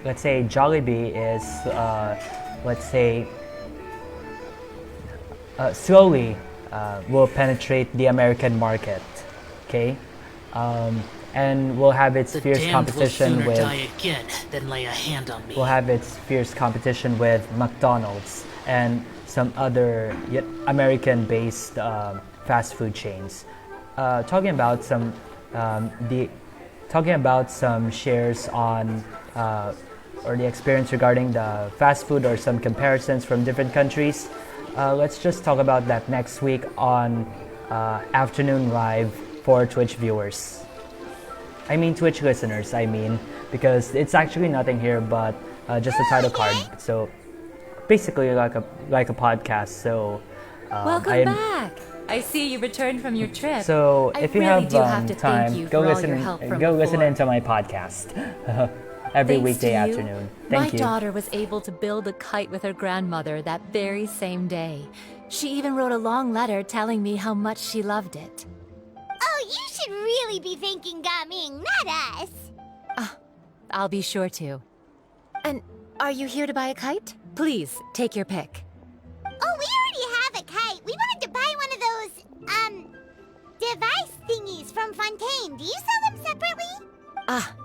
let's say Jollibee is, let's say, slowly will penetrate the American market, okay? And will have its fierce competition with. Die again than lay a hand on me. Will have its fierce competition with McDonald's and some other American-based fast food chains. Talking about some shares on or the experience regarding the fast food or some comparisons from different countries. Let's just talk about that next week on Afternoon Live for Twitch viewers. I mean Twitch listeners, because it's actually nothing here but just a title card. So basically like a podcast. So welcome back. I see you returned from your trip. So if you really have time, go listen into my podcast every Thanks weekday to you, afternoon. Thank you. My daughter was able to build a kite with her grandmother that very same day. She even wrote a long letter telling me how much she loved it. Oh, you should really be thanking Gaming, not us. I'll be sure to. And are you here to buy a kite? Please, take your pick. Oh, we already have a kite. We wanted to buy one of those, device thingies from Fontaine. Do you sell them separately?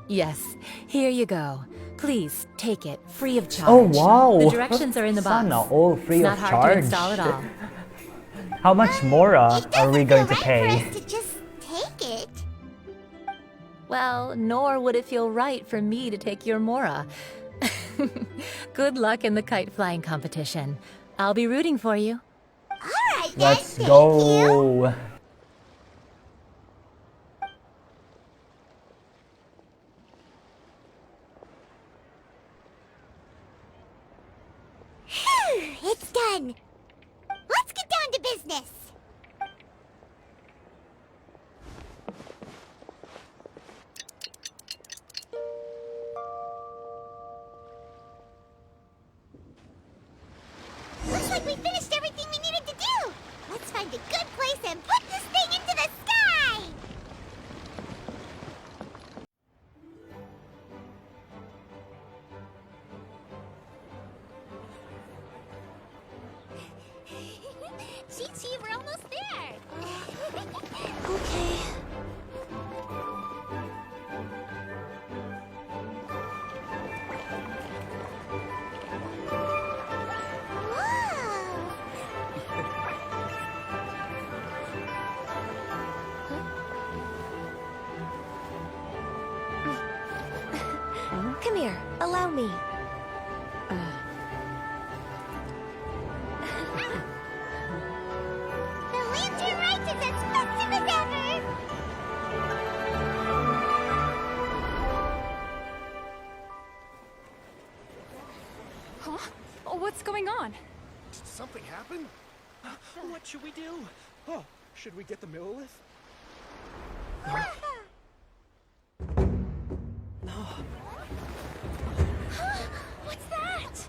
Yes. Here you go. Please, take it, free of charge. Oh wow! The directions are in the box. Sana, all free it's of not charge. hard to install at all. How much more are we going to For pay? us to just take it. Well, nor would it feel right for me to take your Mora. Good luck in the kite flying competition. I'll be rooting for you. All right, then. Let's go. It's done. Let's get down to business. Looks like we finished everything we needed to do. Let's find a good place and put this thing into the sky. Chi-Chi, we're almost there. Okay. Come here, allow me. The Lantern Rite is as festive as ever! Huh? Oh, what's going on? Did something happen? What should we do? Oh, should we get the Millilith? What's that?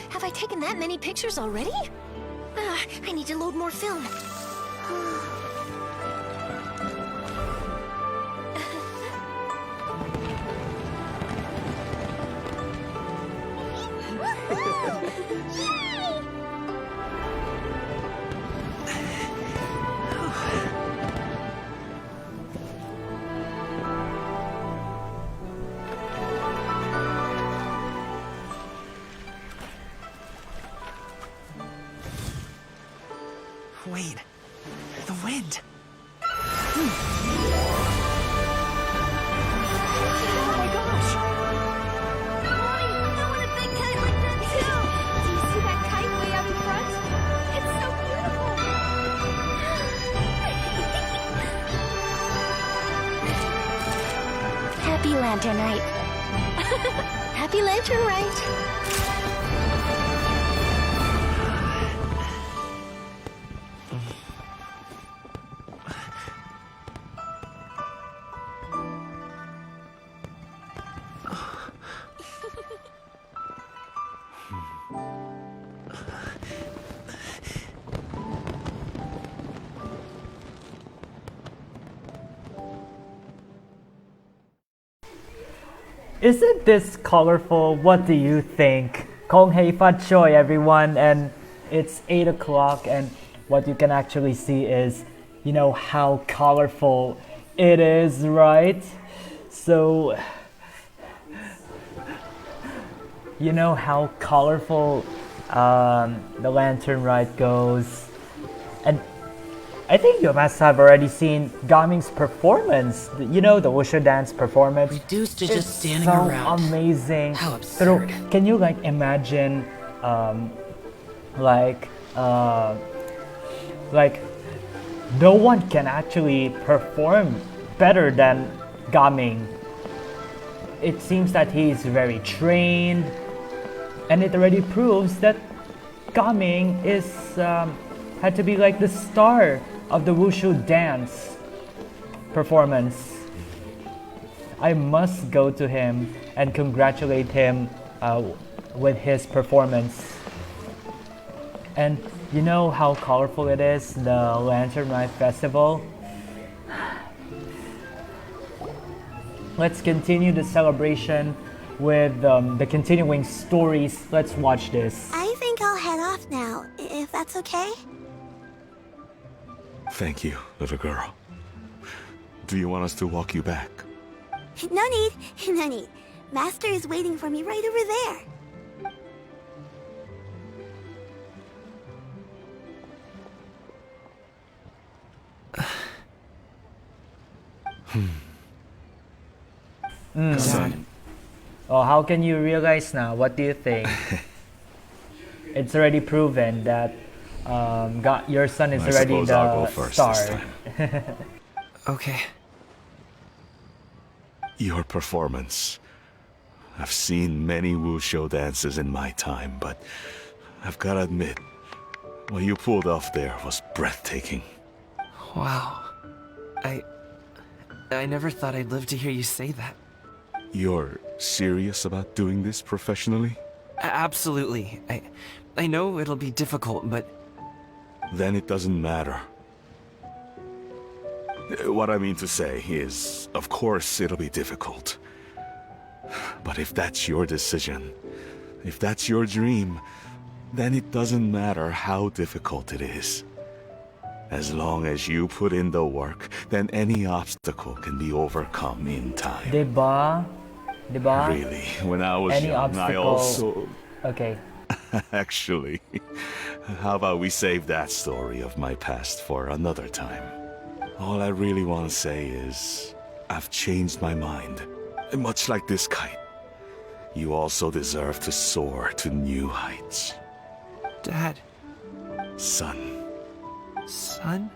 Have I taken that many pictures already? I need to load more film. Wait. The wind. Oh my gosh! Mommy, I want a big kite like that too! Do you see that kite way out in front? It's so beautiful! Happy Lantern Rite. Happy Lantern Rite. Isn't this colorful? What do you think? Kong hei fat choi, everyone, and it's 8 o'clock, and what you can actually see is, you know, how colorful it is, right? So, you know how colorful the Lantern Rite goes, and I think you must have already seen Gaming's performance. You know, the Wushu dance performance. Reduced to It's just standing so around. amazing. How absurd. Can you like imagine, like no one can actually perform better than Gaming. It seems that he's very trained, and it already proves that Gaming is had to be like the star of the Wushu dance performance. I must go to him and congratulate him with his performance. And you know how colorful it is, the Lantern Rite Festival? Let's continue the celebration with the continuing stories. Let's watch this. I think I'll head off now, if that's okay. Thank you, little girl. Do you want us to walk you back? No need, no need. Master is waiting for me right over there. Son. Oh, how can you realize now? What do you think? It's already proven that your son is I already suppose I'll the go first star. this time. Okay. Your performance. I've seen many Wushu dances in my time, but I've gotta admit, what you pulled off there was breathtaking. Wow. I never thought I'd live to hear you say that. You're serious about doing this professionally? Absolutely. I know it'll be difficult, but... Then it doesn't matter. What I mean to say is, of course it'll be difficult. But if that's your decision, if that's your dream, then it doesn't matter how difficult it is. As long as you put in the work, then any obstacle can be overcome in time. Diba? Really, when I was Any young, I obstacle... also... Okay. Actually, how about we save that story of my past for another time? All I really want to say is, I've changed my mind. Much like this kite, you also deserve to soar to new heights. Dad. Son. Son?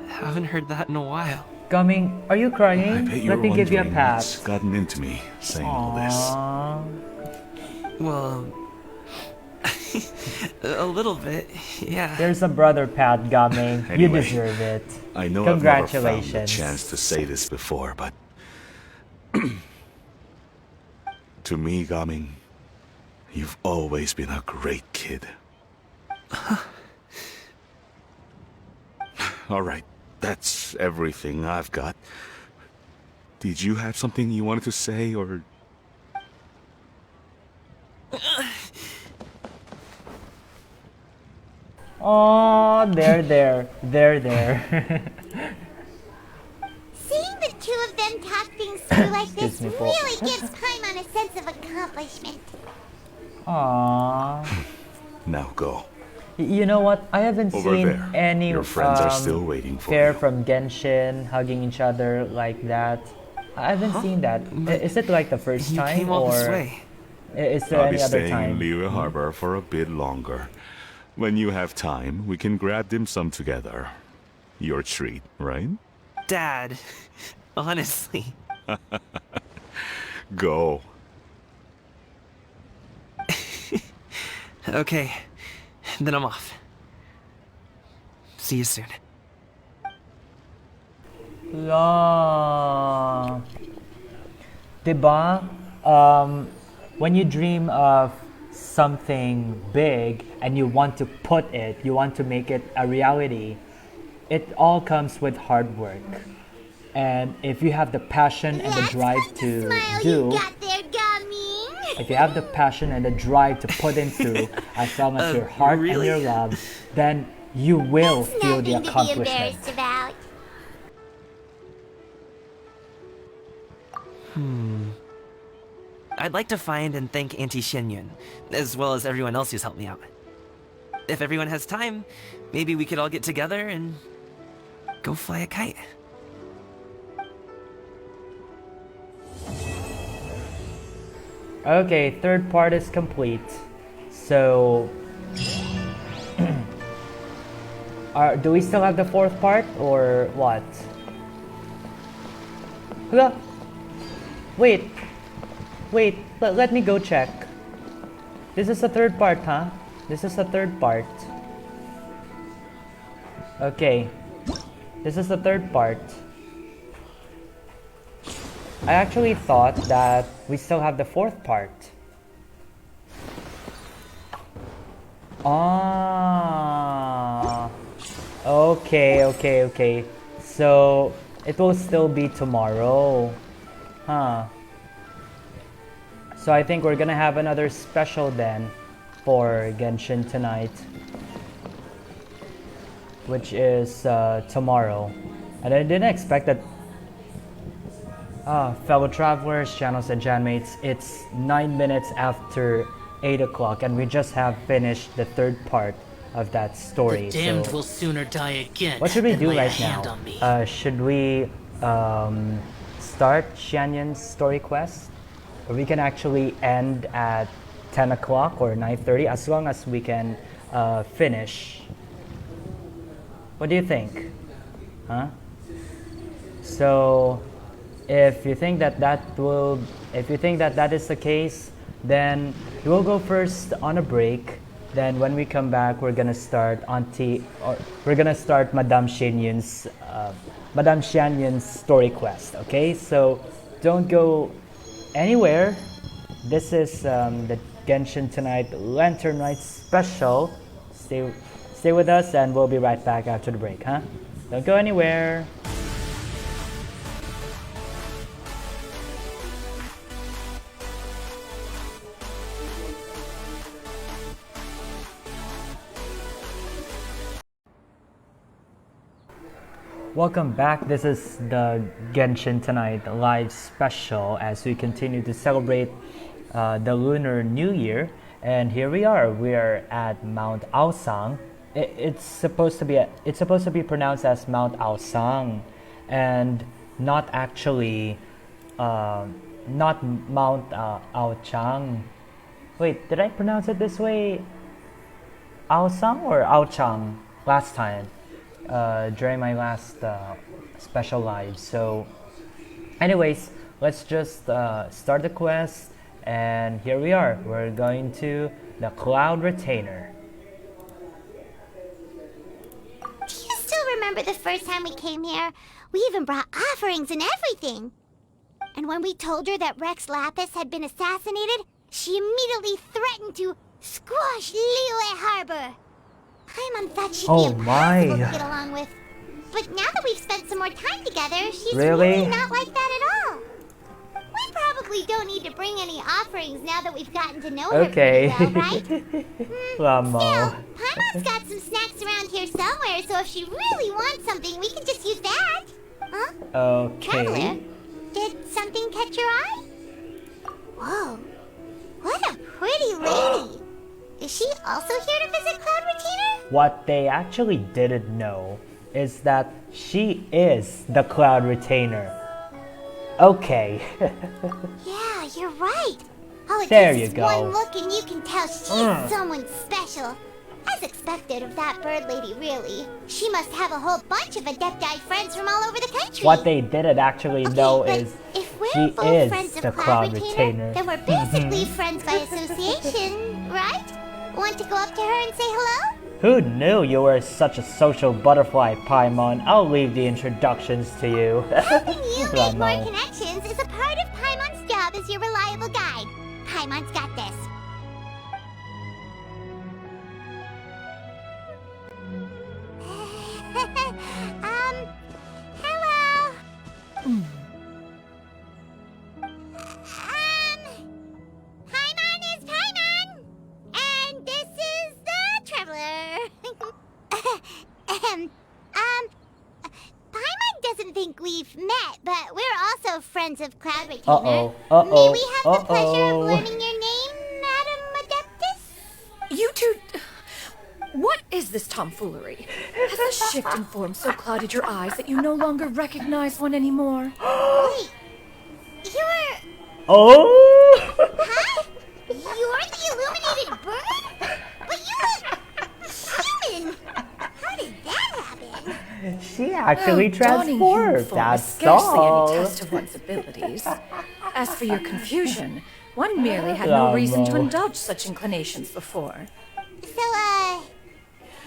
Haven't heard that in a while. Gaming, are you crying? I bet you're Let me give you a wondering pat. what's gotten into me saying all this. Well... a little bit, yeah. There's a brother pat, Gaming. Anyway, you deserve it. I know Congratulations. I've never found the chance to say this before, but... to me, Gaming, you've always been a great kid. Alright, that's everything I've got. Did you have something you wanted to say, or... Oh, there. Seeing the two of them talk things through like this Excuse me, Paul. really gives Paimon a sense of accomplishment. Aww. Now go. You know what? I haven't Over seen there. any Your friends are still waiting for pair you. from Genshin hugging each other like that. I haven't seen that. Is it like the first You time, came all or this way. is there I'll any be other staying time? in Liyue Harbor for a bit longer. When you have time, we can grab dim sum together. Your treat, right? Dad, honestly. Go. Okay, then I'm off. See you soon. La. Diba? When you dream of something big and you want to you want to make it a reality, it all comes with hard work. And if you have the passion and the drive to do, if you have the passion and the drive to put into as long as your heart and your love, then you will feel the accomplishment. I'd like to find and thank Auntie Xinyun, as well as everyone else who's helped me out. If everyone has time, maybe we could all get together and go fly a kite. Okay, third part is complete. So, do we still have the fourth part or what? Huh? Wait, let me go check. This is the third part, huh? This is the third part. Okay, this is the third part. I actually thought that we still have the fourth part. Ah, okay. So it will still be tomorrow, huh? So I think we're gonna have another special then for Genshin tonight, which is tomorrow. And I didn't expect that. Fellow travelers, channels, and janmates, it's 9 minutes after 8 o'clock, and we just have finished the third part of that story. The damned so will sooner die again. what should we than do lay a right hand now? on me. Should we start Xianyun's story quest? Or we can actually end at 10 o'clock or 9:30, as long as we can finish. What do you think? Huh? So, if you think that that is the case, then we'll go first on a break. Then when we come back, we're gonna start Madame Xianyun's story quest. Okay, so don't go anywhere. This is the Genshin Tonight Lantern Rite special. Stay with us, and we'll be right back after the break, huh? Don't go anywhere. Welcome back. This is the Genshin Tonight live special as we continue to celebrate the Lunar New Year. And here we are. We are at Mount Aosang. It's supposed to be pronounced as Mount Aosang, and not actually not Mount Aochang. Wait, did I pronounce it this way? Aosang or Aochang last time? During my last special live. So anyways, let's just start the quest, and here we are. We're going to the Cloud Retainer. Do you still remember the first time we came here? We even brought offerings and everything. And when we told her that Rex Lapis had been assassinated, she immediately threatened to squash Liyue Harbor. Paimon thought she'd be impossible to get along with. But now that we've spent some more time together, she's really not like that at all. We probably don't need to bring any offerings now that we've gotten to know her pretty well, right? Still, Paimon's got some snacks around here somewhere, so if she really wants something, we can just use that. Huh? Okay. Traveler, did something catch your eye? Whoa, what a pretty lady. Is she also here to visit Cloud Retainer? What they actually didn't know is that she is the Cloud Retainer. Okay. Yeah, you're right. All it there takes you is go. one look and you can tell she's someone special. As expected of that bird lady, really. She must have a whole bunch of Adepti friends from all over the country. What they didn't actually know is she is the Cloud Retainer. Then we're basically friends by association, right? Want to go up to her and say hello? Who knew you were such a social butterfly, Paimon? I'll leave the introductions to you. Helping you make more connections is a part of Paimon's job as your reliable guide. Paimon's got this. Hello. Paimon is Paimon, and this is the Traveler. Paimon doesn't think we've met, but we're also friends of Cloud Retainer. May we have the pleasure of learning your name, Madam Adeptus? You two... What is this tomfoolery? Has the shift in form so clouded your eyes that you no longer recognize one anymore? Wait, you're... Oh! Huh? You're the illuminated bird? But you look human! How did that happen? She actually Dawning human transformed, form is that's scarcely all. any test of one's abilities. As for your confusion, one merely had no reason to Lamo. indulge such inclinations before. So,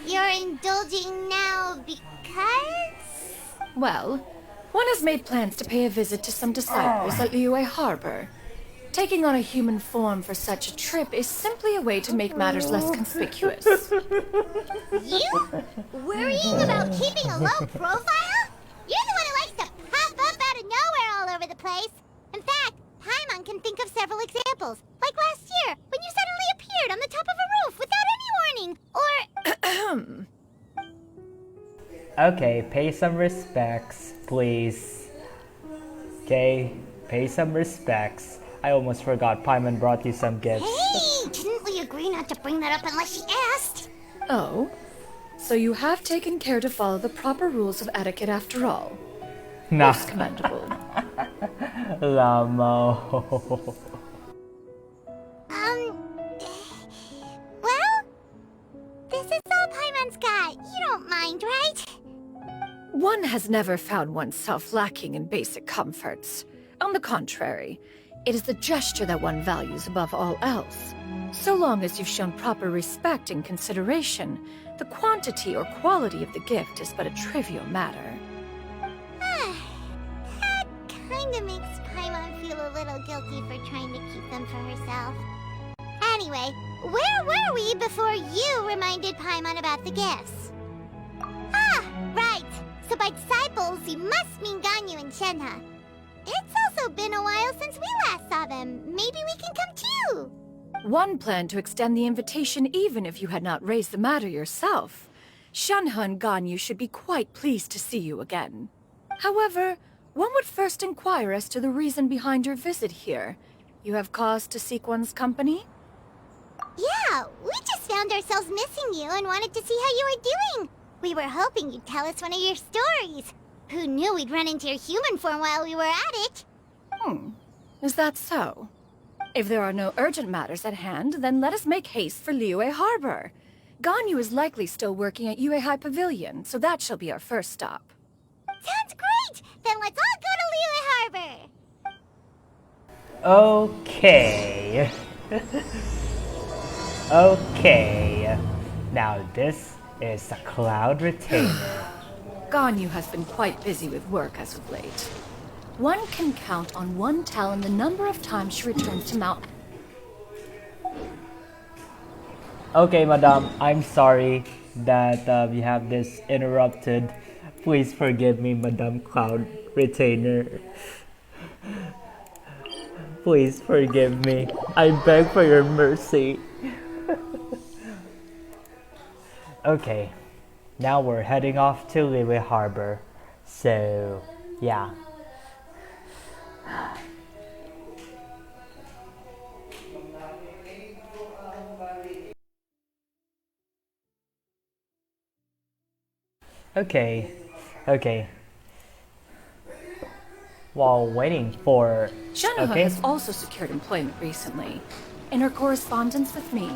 you're indulging now because? Well, one has made plans to pay a visit to some disciples at Liyue Harbor. Taking on a human form for such a trip is simply a way to make matters less conspicuous. You? Worrying about keeping a low profile? You're the one who likes to pop up out of nowhere all over the place. In fact, Paimon can think of several examples. Like last year, when you suddenly appeared on the top of a roof without any warning. Or... Okay, pay some respects, please. Okay, pay some respects. I almost forgot Paimon brought you some gifts. Hey, didn't we agree not to bring that up unless she asked? Oh? So you have taken care to follow the proper rules of etiquette after all. Nah. Most commendable. Lamo. Well, this is all Paimon's got. You don't mind, right? One has never found oneself lacking in basic comforts. On the contrary, it is the gesture that one values above all else. So long as you've shown proper respect and consideration, the quantity or quality of the gift is but a trivial matter. That kinda makes Paimon feel a little guilty for trying to keep them for herself. Anyway, where were we before you reminded Paimon about the gifts? Ah, right. So by disciples, you must mean Ganyu and Shenhe. It's also been a while since we last saw them. Maybe we can come too. One planned to extend the invitation even if you had not raised the matter yourself. Shenhe and Ganyu should be quite pleased to see you again. However, one would first inquire as to the reason behind your visit here. You have cause to seek one's company? Yeah, we just found ourselves missing you and wanted to see how you were doing. We were hoping you'd tell us one of your stories. Who knew we'd run into your human form while we were at it? Is that so? If there are no urgent matters at hand, then let us make haste for Liyue Harbor. Ganyu is likely still working at Yuehai Pavilion, so that shall be our first stop. Sounds great! Then let's all go to Liyue Harbor! Okay. Okay. Now this is the Cloud Retainer. Ganyu has been quite busy with work as of late. One can count on one talon the number of times she returns to Mount... Okay, madam, I'm sorry that we have this interrupted. Please forgive me, Madam Cloud Retainer. Please forgive me. I beg for your mercy. Okay, now we're heading off to Liyue Harbor. So, yeah. Okay. While waiting for... Shenhe has also secured employment recently. In her correspondence with me,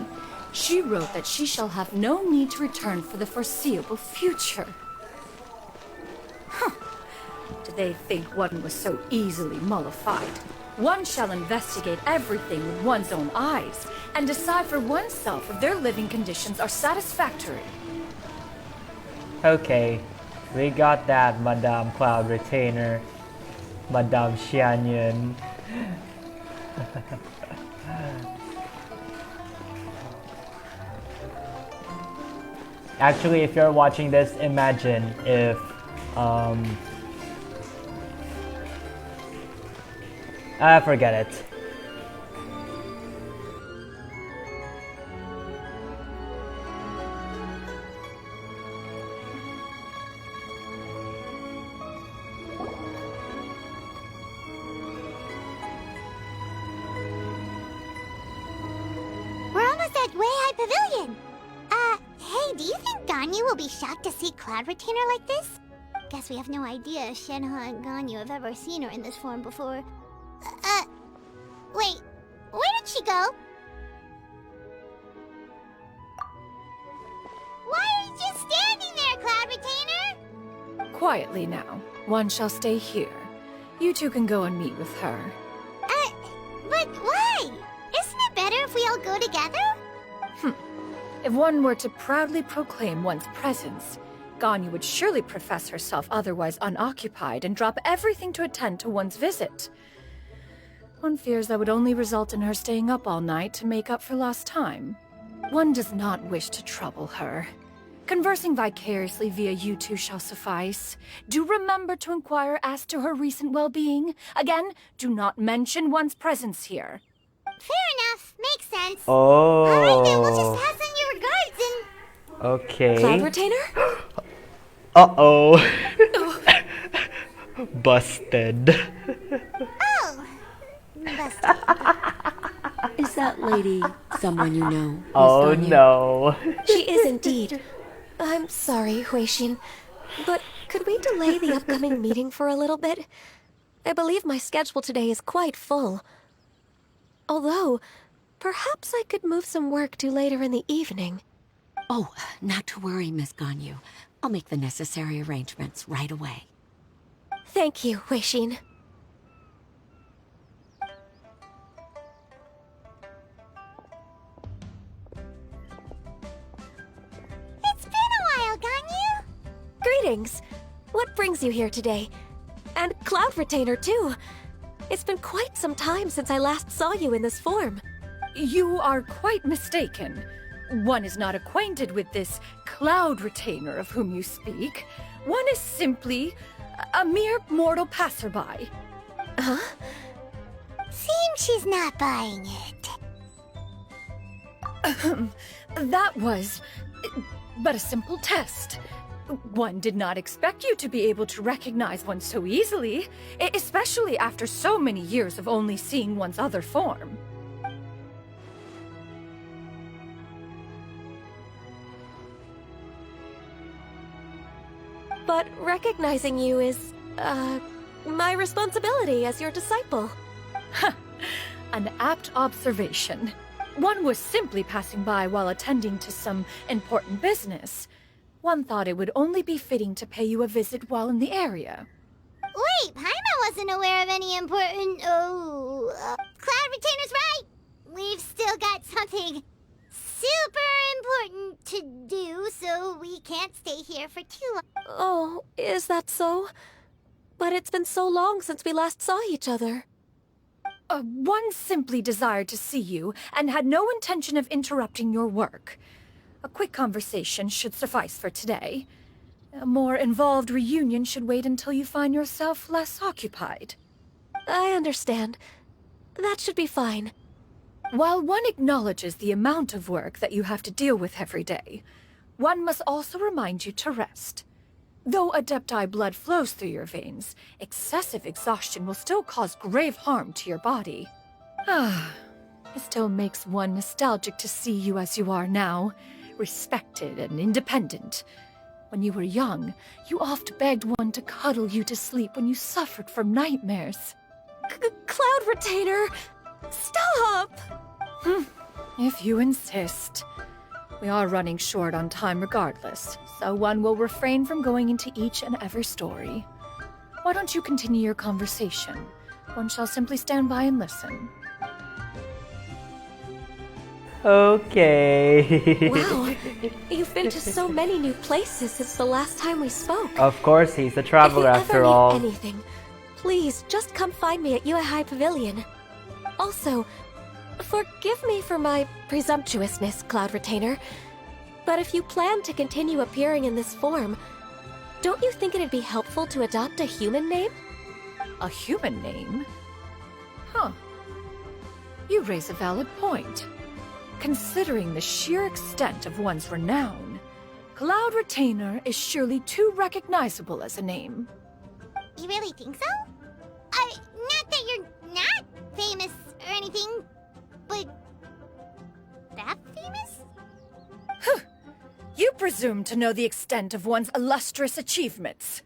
she wrote that she shall have no need to return for the foreseeable future. Do they think one was so easily mollified? One shall investigate everything with one's own eyes and decide for oneself if their living conditions are satisfactory. Okay, we got that, Madame Cloud Retainer. Madame Xianyun. Actually, if you're watching this, imagine if forget it. We're almost at Yuehai Pavilion. Hey, do you Ganyu will be shocked to see Cloud Retainer like this? Guess we have no idea if Shenhe and Ganyu have ever seen her in this form before. Wait, where did she go? Why are you just standing there, Cloud Retainer? Quietly now. One shall stay here. You two can go and meet with her. But why? Isn't it better if we all go together? If one were to proudly proclaim one's presence, Ganyu would surely profess herself otherwise unoccupied and drop everything to attend to one's visit. One fears that would only result in her staying up all night to make up for lost time. One does not wish to trouble her. Conversing vicariously via you two shall suffice. Do remember to inquire as to her recent well-being. Again, do not mention one's presence here. Fair enough. Makes sense. Oh. Alright then, we'll just pass on your regards and... Okay. Cloud Retainer? Uh-oh. Busted. Oh. Busted. Is that lady someone you know, Miss Oh Ganyu? no. She is indeed. I'm sorry, Huixin, but could we delay the upcoming meeting for a little bit? I believe my schedule today is quite full. Although, perhaps I could move some work to later in the evening. Oh, not to worry, Miss Ganyu. I'll make the necessary arrangements right away. Thank you, Huixin. It's been a while, Ganyu. Greetings. What brings you here today? And Cloud Retainer, too. It's been quite some time since I last saw you in this form. You are quite mistaken. One is not acquainted with this Cloud Retainer of whom you speak. One is simply a mere mortal passerby. Huh? Seems she's not buying it. That was but a simple test. One did not expect you to be able to recognize one so easily, especially after so many years of only seeing one's other form. But recognizing you is, my responsibility as your disciple. An apt observation. One was simply passing by while attending to some important business. One thought it would only be fitting to pay you a visit while in the area. Wait, Paimon wasn't aware of any important... Cloud Retainer's right! We've still got something super important to do, so we can't stay here for too long. Oh, is that so? But it's been so long since we last saw each other. One simply desired to see you and had no intention of interrupting your work. A quick conversation should suffice for today. A more involved reunion should wait until you find yourself less occupied. I understand. That should be fine. While one acknowledges the amount of work that you have to deal with every day, one must also remind you to rest. Though Adepti blood flows through your veins, excessive exhaustion will still cause grave harm to your body. It still makes one nostalgic to see you as you are now, respected and independent. When you were young, you oft begged one to cuddle you to sleep when you suffered from nightmares. Cloud Retainer! Stop! If you insist. We are running short on time regardless, so one will refrain from going into each and every story. Why don't you continue your conversation? One shall simply stand by and listen. Okay. Wow, you've been to so many new places since the last time we spoke. Of course, he's a traveler after all. If you ever need anything, please just come find me at Yuehai Pavilion. Also, forgive me for my presumptuousness, Cloud Retainer, but if you plan to continue appearing in this form, don't you think it'd be helpful to adopt a human name? A human name? Huh. You raise a valid point. Considering the sheer extent of one's renown, Cloud Retainer is surely too recognizable as a name. You really think so? Not that you're not famous or anything, but that famous? You presume to know the extent of one's illustrious achievements.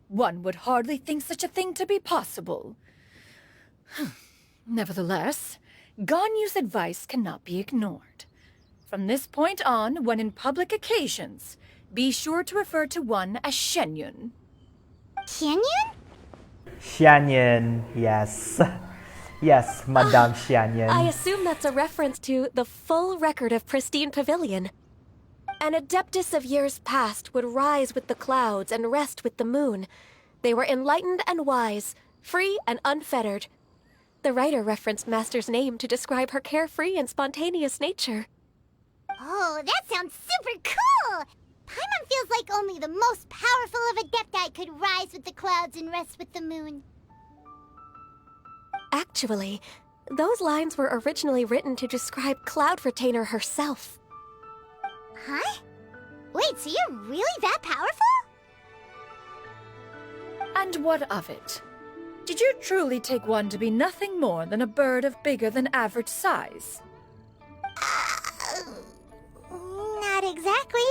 One would hardly think such a thing to be possible. Nevertheless, Ganyu's advice cannot be ignored. From this point on, when in public occasions, be sure to refer to one as Shenyun. Shenyun? Xianyan, yes. Yes, Madame Xianyan. I assume that's a reference to the full record of Pristine Pavilion. An adeptus of years past would rise with the clouds and rest with the moon. They were enlightened and wise, free and unfettered. The writer referenced Master's name to describe her carefree and spontaneous nature. Oh, that sounds super cool! Paimon feels like only the most powerful of Adepti could rise with the clouds and rest with the moon. Actually, those lines were originally written to describe Cloud Retainer herself. Huh? Wait, so you're really that powerful? And what of it? Did you truly take one to be nothing more than a bird of bigger than average size? Not exactly.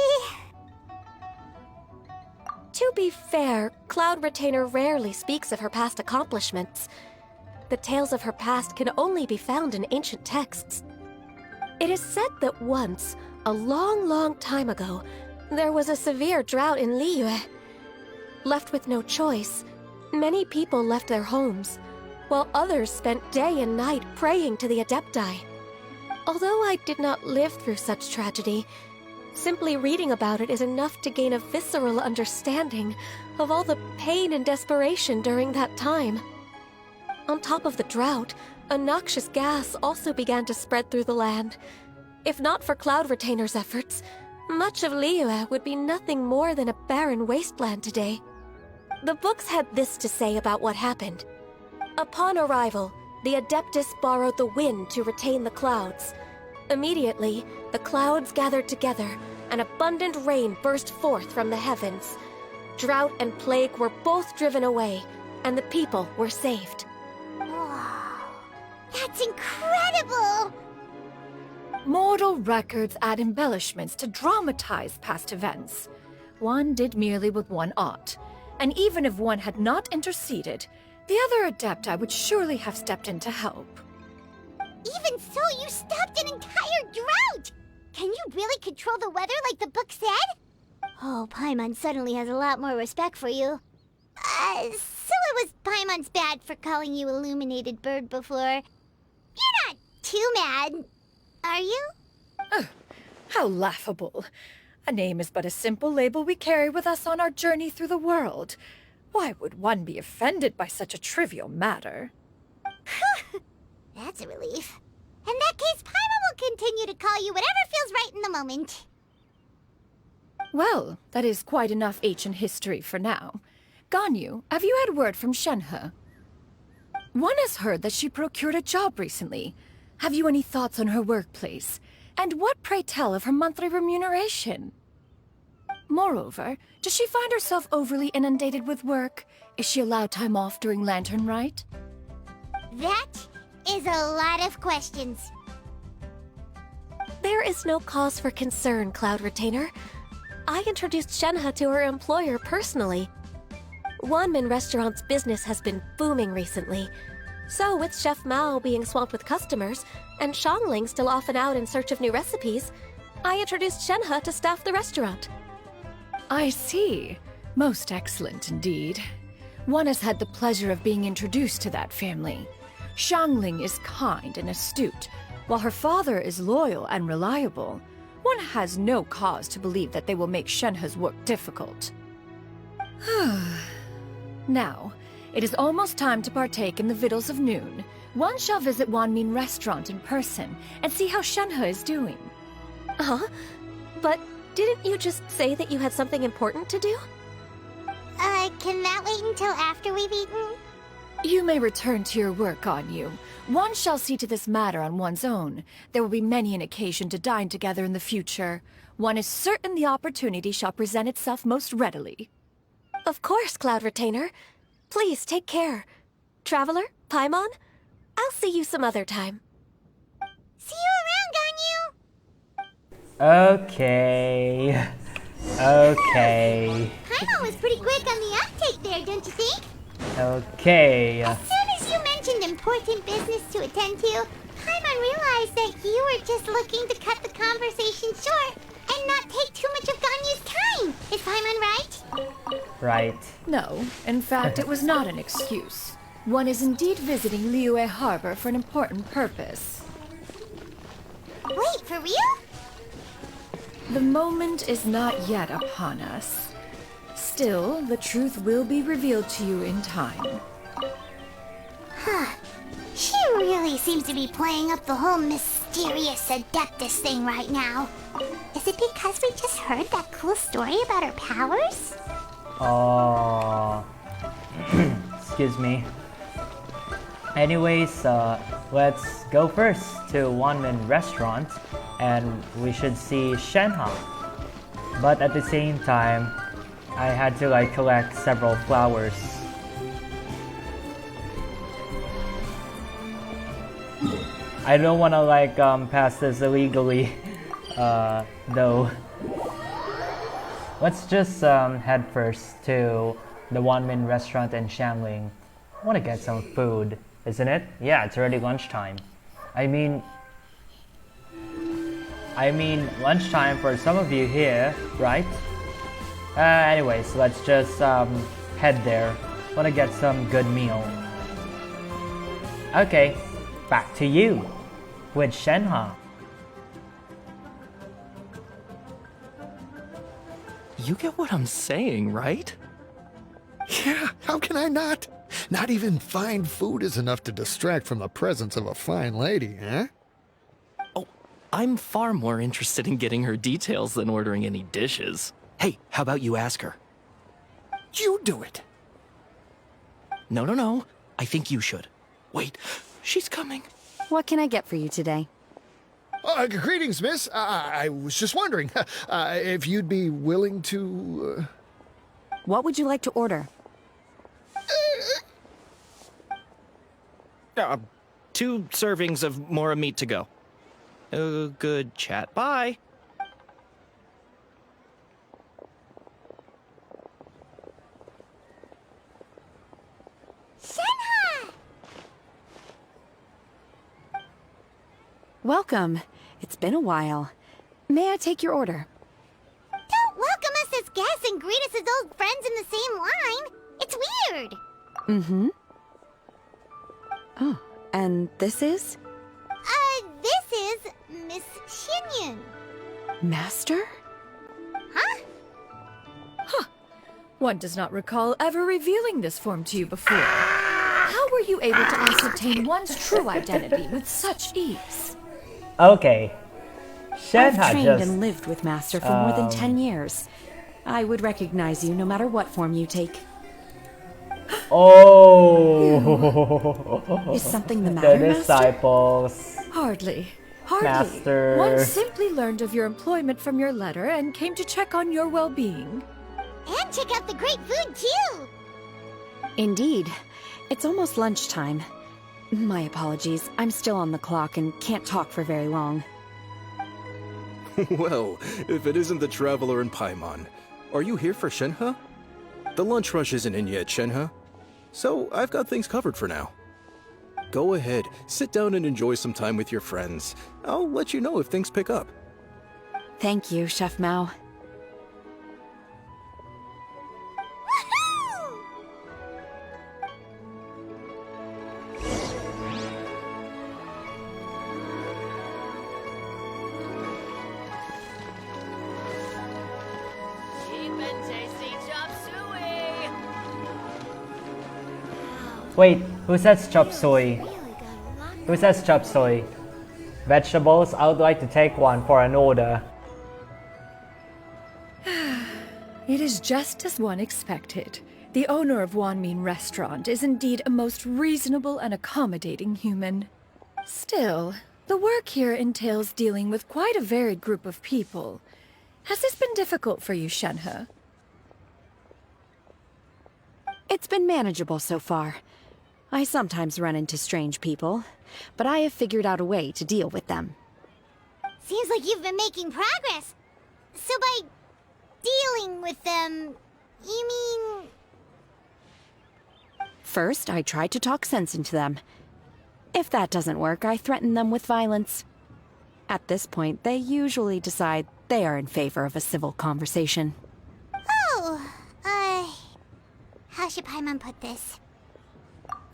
To be fair, Cloud Retainer rarely speaks of her past accomplishments. The tales of her past can only be found in ancient texts. It is said that once, a long, long time ago, there was a severe drought in Liyue. Left with no choice, many people left their homes, while others spent day and night praying to the Adepti. Although I did not live through such tragedy, simply reading about it is enough to gain a visceral understanding of all the pain and desperation during that time. On top of the drought, a noxious gas also began to spread through the land. If not for Cloud Retainer's efforts, much of Liyue would be nothing more than a barren wasteland today. The books had this to say about what happened. Upon arrival, the Adeptus borrowed the wind to retain the clouds. Immediately, the clouds gathered together, and abundant rain burst forth from the heavens. Drought and plague were both driven away, and the people were saved. Wow, that's incredible! Mortal records add embellishments to dramatize past events. One did merely what one ought, and even if one had not interceded, the other Adepti would surely have stepped in to help. Even so, you stopped an entire drought! Can you really control the weather like the book said? Oh, Paimon suddenly has a lot more respect for you. So it was Paimon's bad for calling you Illuminated Bird before. You're not too mad, are you? How laughable. A name is but a simple label we carry with us on our journey through the world. Why would one be offended by such a trivial matter? That's a relief. In that case, Paimon will continue to call you whatever feels right in the moment. Well, that is quite enough ancient history for now. Ganyu, have you had word from Shenhe? One has heard that she procured a job recently. Have you any thoughts on her workplace? And what, pray tell, of her monthly remuneration? Moreover, does she find herself overly inundated with work? Is she allowed time off during Lantern Rite? That is a lot of questions. There is no cause for concern, Cloud Retainer. I introduced Shenhe to her employer personally. Wanmin Restaurant's business has been booming recently. So with Chef Mao being swamped with customers, and Shangling still off and out in search of new recipes, I introduced Shenhe to staff the restaurant. I see. Most excellent indeed. One has had the pleasure of being introduced to that family. Shangling is kind and astute, while her father is loyal and reliable. One has no cause to believe that they will make Shenhe's work difficult. Now, it is almost time to partake in the victuals of noon. One shall visit Wanmin Restaurant in person and see how Shenhe is doing. Huh? But didn't you just say that you had something important to do? Can that wait until after we've eaten? You may return to your work, Ganyu. One shall see to this matter on one's own. There will be many an occasion to dine together in the future. One is certain the opportunity shall present itself most readily. Of course, Cloud Retainer. Please take care. Traveler, Paimon, I'll see you some other time. See you around, Ganyu! Okay. Okay. Paimon was pretty quick on the uptake there, don't you think? Okay. As soon as you mentioned important business to attend to, Paimon realized that you were just looking to cut the conversation short and not take too much of Ganyu's time. Is Paimon right? Right. No, in fact, it was not an excuse. One is indeed visiting Liyue Harbor for an important purpose. Wait, for real? The moment is not yet upon us. Still, the truth will be revealed to you in time. Huh. She really seems to be playing up the whole mysterious Adeptus thing right now. Is it because we just heard that cool story about her powers? Oh. Excuse me. Anyways, let's go first to Wanmin Restaurant, and we should see Shenhe. But at the same time, I had to like collect several flowers. I don't want to like pass this illegally, though. Let's just head first to the Wanmin Restaurant in Shamling. I want to get some food, isn't it? Yeah, it's already lunchtime. I mean lunchtime for some of you here, right? Anyways, let's just head there. Want to get some good meal. Okay, back to you with Shenhe. You get what I'm saying, right? Yeah, how can I not? Not even fine food is enough to distract from the presence of a fine lady, huh? Oh, I'm far more interested in getting her details than ordering any dishes. Hey, how about you ask her? You do it. No. I think you should. Wait, she's coming. What can I get for you today? Greetings, miss. I was just wondering if you'd be willing to... What would you like to order? 2 servings of Mora meat to go. Good chat. Bye. Shenhe! Welcome. It's been a while. May I take your order? Don't welcome us as guests and greet us as old friends in the same line. It's weird. Mm-hmm. Oh, and this is? This is Miss Xinyan. Master? Huh? One does not recall ever revealing this form to you before. How were you able to ascertain one's true identity with such ease? Okay. I've Shenhe trained just... and lived with Master for more than 10 years. I would recognize you no matter what form you take. Oh! Is something the matter, The disciples. Hardly. Master. One simply learned of your employment from your letter and came to check on your well-being. And check out the great food, too. Indeed. It's almost lunchtime. My apologies. I'm still on the clock and can't talk for very long. Well, if it isn't the traveler in Paimon, are you here for Shenhe? The lunch rush isn't in yet, Shenhe. So I've got things covered for now. Go ahead, sit down and enjoy some time with your friends. I'll let you know if things pick up. Thank you, Chef Mao. Wait, who says chop suey? Who says chop suey? Vegetables? I would like to take one for an order. It is just as one expected. The owner of Wanmin Restaurant is indeed a most reasonable and accommodating human. Still, the work here entails dealing with quite a varied group of people. Has this been difficult for you, Shenhe? It's been manageable so far. I sometimes run into strange people, but I have figured out a way to deal with them. Seems like you've been making progress. So by dealing with them? You mean... First, I try to talk sense into them. If that doesn't work, I threaten them with violence. At this point, they usually decide they are in favor of a civil conversation. Oh, how should Paimon put this?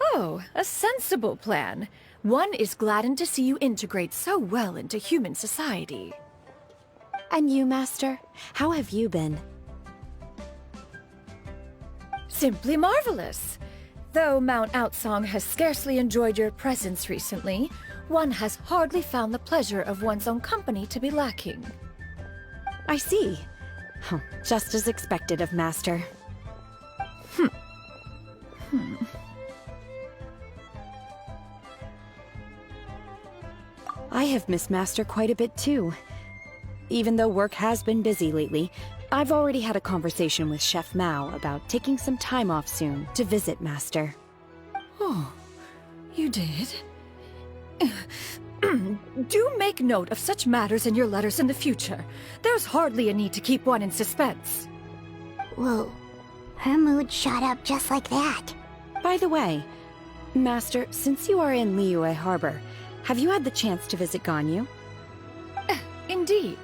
Oh, a sensible plan. One is gladdened to see you integrate so well into human society. And you, Master? How have you been? Simply marvelous. Though Mount Outsong has scarcely enjoyed your presence recently, one has hardly found the pleasure of one's own company to be lacking. I see. Oh, just as expected of Master. I have missed Master quite a bit too. Even though work has been busy lately, I've already had a conversation with Chef Mao about taking some time off soon to visit Master. Oh, you did? Do make note of such matters in your letters in the future. There's hardly a need to keep one in suspense. Whoa, her mood shot up just like that. By the way, Master, since you are in Liyue Harbor, have you had the chance to visit Ganyu? Indeed.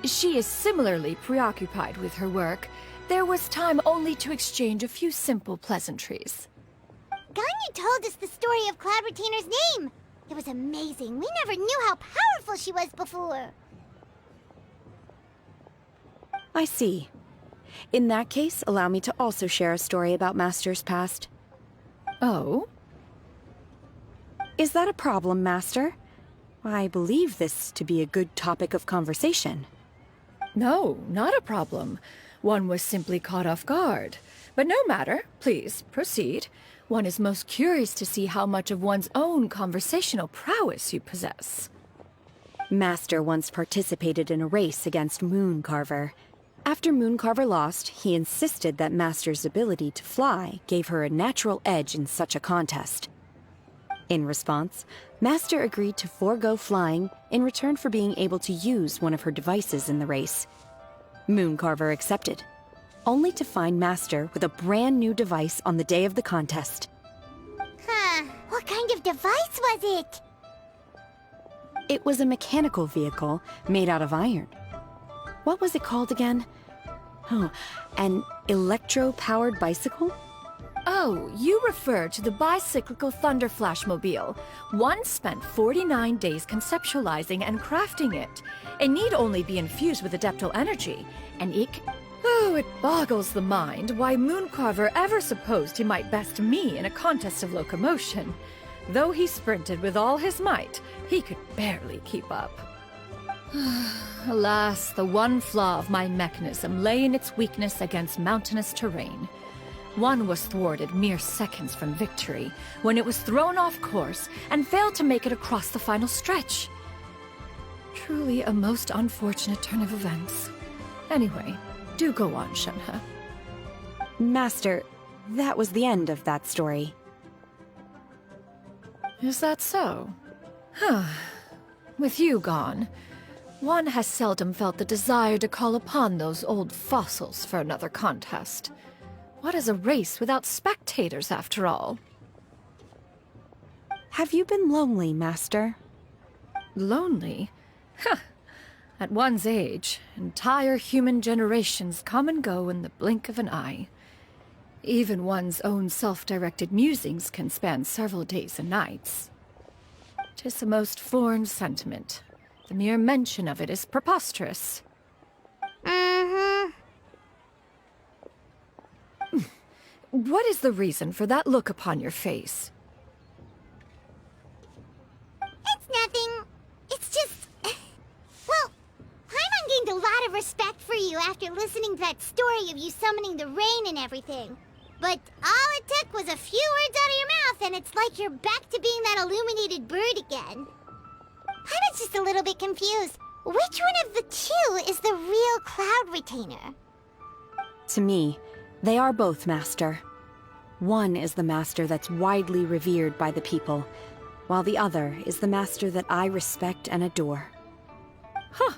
She is similarly preoccupied with her work. There was time only to exchange a few simple pleasantries. Ganyu told us the story of Cloud Retainer's name. It was amazing. We never knew how powerful she was before. I see. In that case, allow me to also share a story about Master's past. Oh? Is that a problem, Master? I believe this to be a good topic of conversation. No, not a problem. One was simply caught off guard. But no matter. Please, proceed. One is most curious to see how much of one's own conversational prowess you possess. Master once participated in a race against Mooncarver. After Mooncarver lost, he insisted that Master's ability to fly gave her a natural edge in such a contest. In response, Master agreed to forego flying in return for being able to use one of her devices in the race. Mooncarver accepted, only to find Master with a brand new device on the day of the contest. Huh, what kind of device was it? It was a mechanical vehicle made out of iron. What was it called again? Oh, an electro-powered bicycle? Oh, you refer to the bicyclical Thunder Flashmobile. One spent 49 days conceptualizing and crafting it. It need only be infused with adeptal energy, and Oh, it boggles the mind why Mooncarver ever supposed he might best me in a contest of locomotion. Though he sprinted with all his might, he could barely keep up. Alas, the one flaw of my mechanism lay in its weakness against mountainous terrain. One was thwarted mere seconds from victory, when it was thrown off course and failed to make it across the final stretch. Truly a most unfortunate turn of events. Anyway, do go on, Shenhe. Master, that was the end of that story. Is that so? Huh. With you gone, one has seldom felt the desire to call upon those old fossils for another contest. What is a race without spectators, after all? Have you been lonely, Master? Lonely? Huh. At one's age, entire human generations come and go in the blink of an eye. Even one's own self-directed musings can span several days and nights. 'Tis a most foreign sentiment. The mere mention of it is preposterous. What is the reason for that look upon your face? It's nothing. It's just... Well, Paimon gained a lot of respect for you after listening to that story of you summoning the rain and everything. But all it took was a few words out of your mouth and it's like you're back to being that illuminated bird again. Paimon's just a little bit confused. Which one of the two is the real Cloud Retainer? To me, they are both, Master. One is the Master that's widely revered by the people, while the other is the Master that I respect and adore. Huh.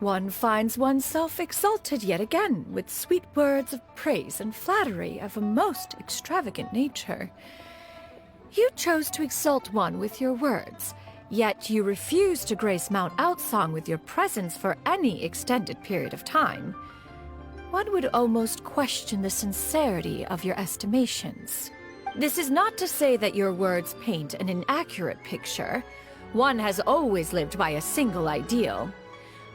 one finds oneself exalted yet again with sweet words of praise and flattery of a most extravagant nature. You chose to exalt one with your words, yet you refuse to grace Mount Outsong with your presence for any extended period of time. One would almost question the sincerity of your estimations. This is not to say that your words paint an inaccurate picture. One has always lived by a single ideal.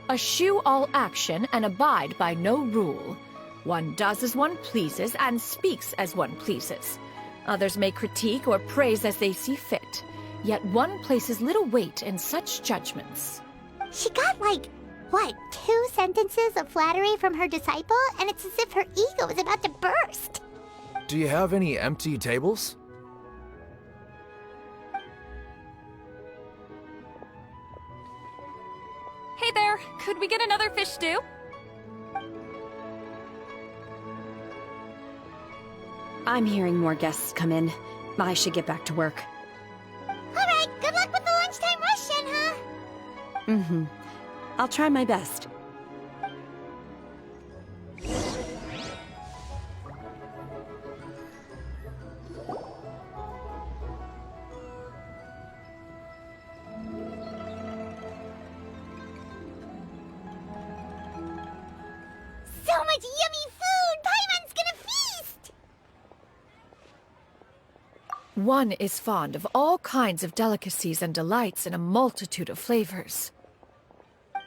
Eschew all action and abide by no rule. One does as one pleases and speaks as one pleases. Others may critique or praise as they see fit, yet one places little weight in such judgments. She got like, what, 2 sentences of flattery from her disciple, and it's as if her ego is about to burst. Do you have any empty tables? Hey there, could we get another fish stew? I'm hearing more guests come in. I should get back to work. Alright, good luck with the lunchtime rush, Shenhe. Mm-hmm. I'll try my best. So much yummy food! Paimon's gonna feast! One is fond of all kinds of delicacies and delights in a multitude of flavors.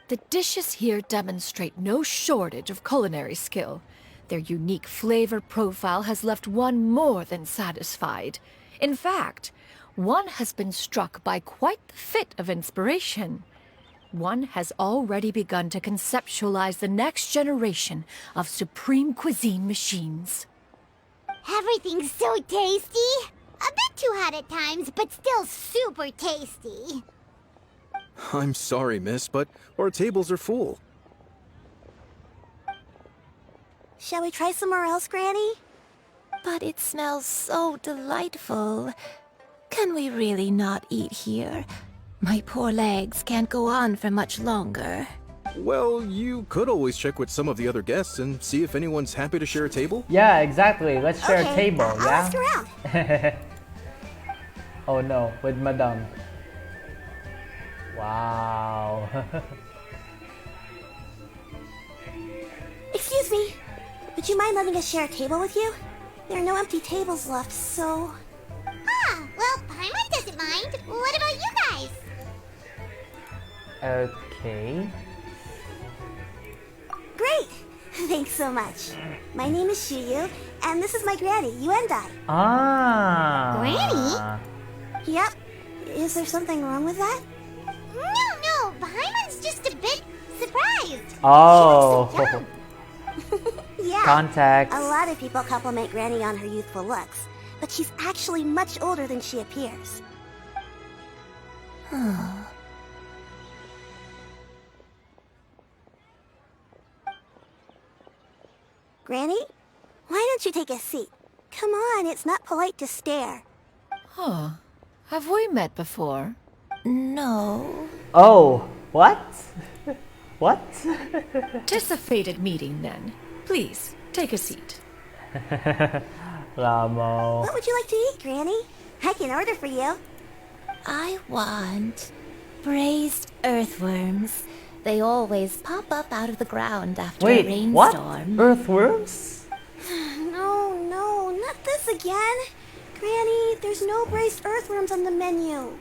The dishes here demonstrate no shortage of culinary skill. Their unique flavor profile has left one more than satisfied. In fact, one has been struck by quite the fit of inspiration. One has already begun to conceptualize the next generation of supreme cuisine machines. Everything's so tasty! A bit too hot at times, but still super tasty. I'm sorry, miss, but our tables are full. Shall we try somewhere else, Granny? But it smells so delightful. Can we really not eat here? My poor legs can't go on for much longer. Well, you could always check with some of the other guests and see if anyone's happy to share a table. Yeah, exactly. Let's share a table, I'll yeah? ask around. Oh no, with Madame. Wow. Excuse me. Would you mind letting us share a table with you? There are no empty tables left, so... Ah, well, Paimon doesn't mind. What about you guys? Okay. Great! Thanks so much. My name is Shuyu, and this is my granny, Yuendai. Ah. Granny? Yep. Is there something wrong with that? No, Paimon's just a bit surprised. Oh. Yeah. Context. A lot of people compliment Granny on her youthful looks, but she's actually much older than she appears. Granny? Why don't you take a seat? Come on, it's not polite to stare. Huh. Have we met before? No. Oh, what? What? Tis a fated meeting, then. Please, take a seat. Ramo. What would you like to eat, Granny? I can order for you. I want braised earthworms. They always pop up out of the ground after a Wait, rainstorm. what? Earthworms? No, not this again. Granny, there's no braised earthworms on the menu.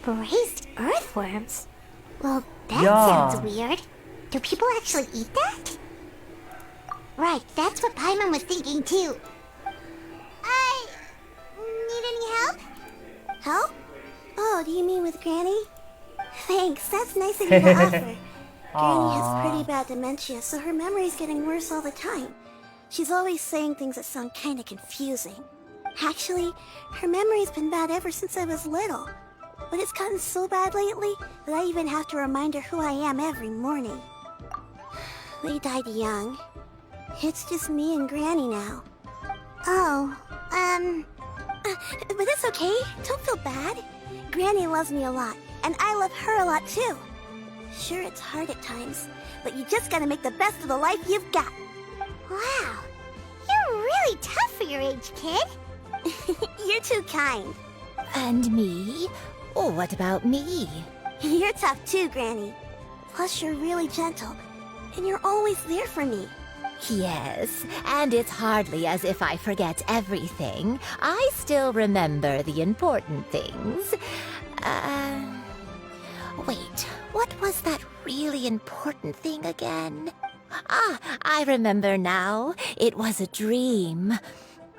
Braised earthworms? Well, that Yeah. sounds weird. Do people actually eat that? Right, that's what Paimon was thinking too. Need any help? Help? Oh, do you mean with Granny? Thanks, that's nice of you to offer. Granny has pretty bad dementia, so her memory's getting worse all the time. She's always saying things that sound kinda confusing. Actually, her memory's been bad ever since I was little. But it's gotten so bad lately that I even have to remind her who I am every morning. They died young. It's just me and Granny now. But it's okay. Don't feel bad. Granny loves me a lot, and I love her a lot too. Sure, it's hard at times, but you just gotta make the best of the life you've got. Wow, you're really tough for your age, kid. You're too kind. And me? Oh, what about me? You're tough too, Granny. Plus, you're really gentle, and you're always there for me. Yes, and it's hardly as if I forget everything. I still remember the important things. Wait, what was that really important thing again? Ah, I remember now. It was a dream.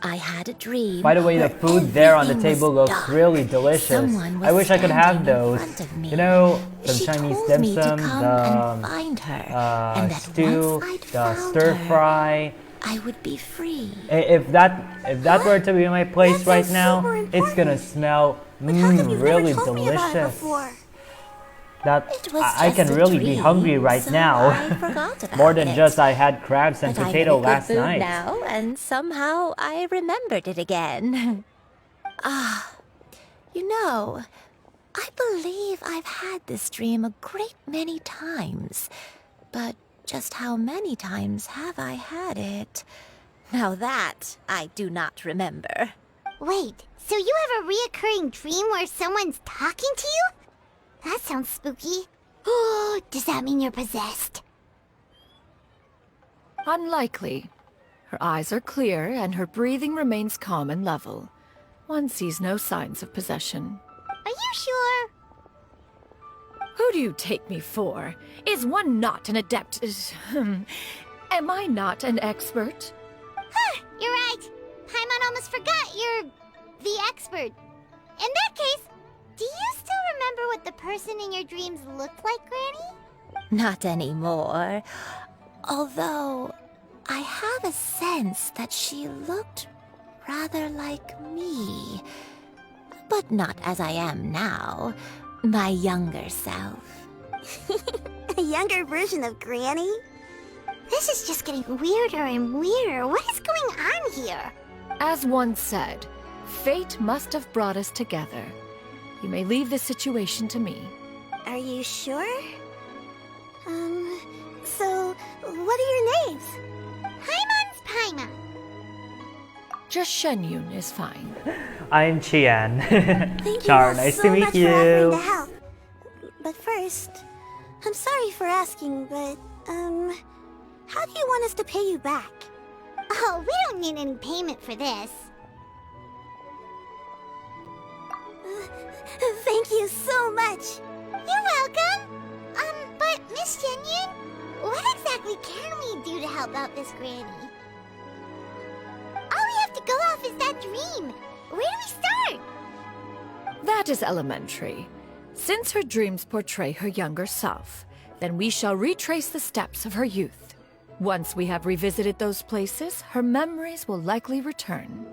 I had a dream. By the way, the food there on the table looks really delicious. I wish I could have those. You know, the Chinese dim sum, the stew, the stir fry. I would be free. If that were to be my place right now, it's gonna smell really delicious. I can really be hungry right now. More than just I had crabs and potato last night. Now, and somehow I remembered it again. You know, I believe I've had this dream a great many times. But just how many times have I had it? Now that I do not remember. Wait, so you have a reoccurring dream where someone's talking to you? That sounds spooky. Oh, does that mean you're possessed? Unlikely. Her eyes are clear and her breathing remains calm and level. One sees no signs of possession. Are you sure? Who do you take me for? Is one not an adept? Am I not an expert? Huh, you're right. Paimon almost forgot you're the expert. In that case, do you still remember what the person in your dreams looked like, Granny? Not anymore. Although, I have a sense that she looked rather like me. But not as I am now. My younger self. A younger version of Granny? This is just getting weirder and weirder. What is going on here? As one said, fate must have brought us together. You may leave this situation to me. Are you sure? So, what are your names? Paimon's Paimon. Just Shenyun is fine. I'm Chian. Thank Char, you nice so to meet much you. for offering to help. But first, I'm sorry for asking, but, how do you want us to pay you back? Oh, we don't need any payment for this. Thank you so much. You're welcome. But Miss Shenyun, what exactly can we do to help out this Granny? All we have to go off is that dream. Where do we start? That is elementary. Since her dreams portray her younger self, then we shall retrace the steps of her youth. Once we have revisited those places, her memories will likely return.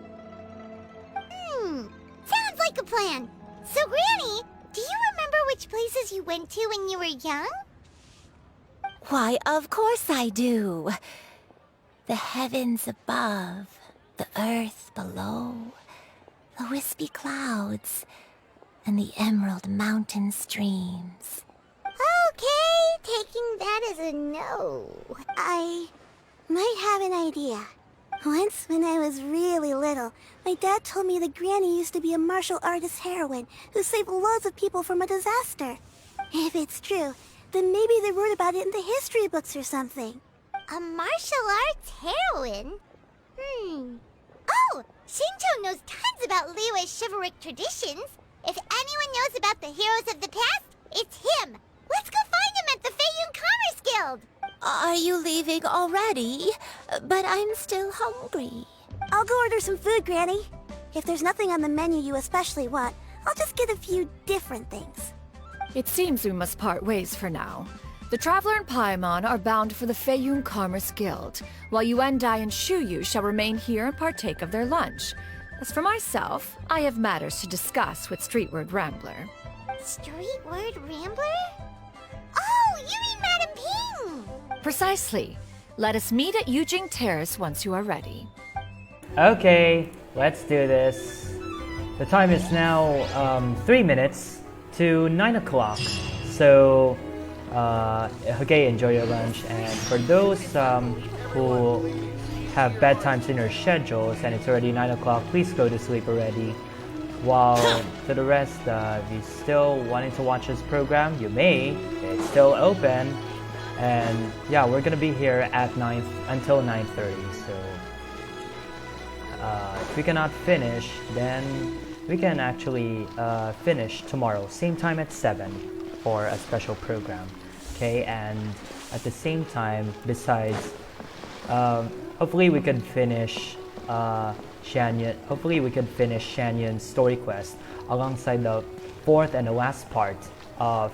Sounds like a plan. So, Granny, do you remember which places you went to when you were young? Why, of course I do. The heavens above, the earth below, the wispy clouds, and the emerald mountain streams. Okay, taking that as a no. I might have an idea. Once, when I was really little, my dad told me that Granny used to be a martial artist heroine who saved loads of people from a disaster. If it's true, then maybe they wrote about it in the history books or something. A martial arts heroine? Oh, Shinto knows tons about Liyue's chivalric traditions. If anyone knows about the heroes of the past, it's him. Let's go find him at the Feiyun Commerce Guild. Are you leaving already? But I'm still hungry. I'll go order some food, Granny. If there's nothing on the menu you especially want, I'll just get a few different things. It seems we must part ways for now. The Traveler and Paimon are bound for the Feiyun Commerce Guild, while Yuendai and Shuyu shall remain here and partake of their lunch. As for myself, I have matters to discuss with Streetward Rambler. Streetward Rambler? Oh, you mean Madame Ping! Precisely. Let us meet at Yujing Terrace once you are ready. Okay, let's do this. The time is now 3 minutes to 9 o'clock. So Okay, enjoy your lunch. And for those who have bedtimes in your schedules and it's already 9 o'clock, please go to sleep already. While to the rest, if you still wanting to watch this program, you may. It's still open. And yeah, we're gonna be here at 9 until 9:30. So if we cannot finish, then we can actually finish tomorrow, same time at 7 for a special program. Okay, and at the same time, besides, hopefully we could finish Shanyan. Hopefully we could finish Shanyan's story quest alongside the fourth and the last part of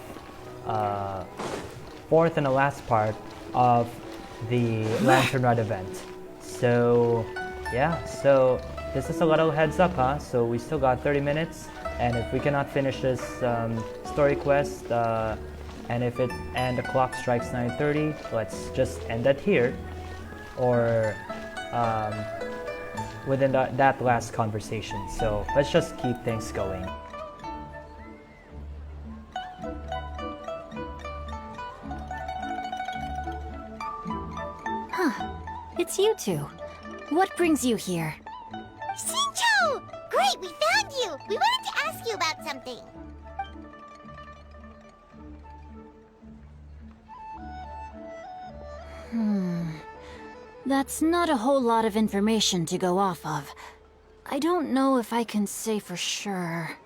the Lantern Ride event. So yeah, so this is a little heads up, huh? So we still got 30 minutes, and if we cannot finish this story quest, and the clock strikes 9:30, let's just end it here, or within that last conversation. So let's just keep things going. Huh. It's you two. What brings you here? Shincho! Great, we found you! We wanted to ask you about something. That's not a whole lot of information to go off of. I don't know if I can say for sure.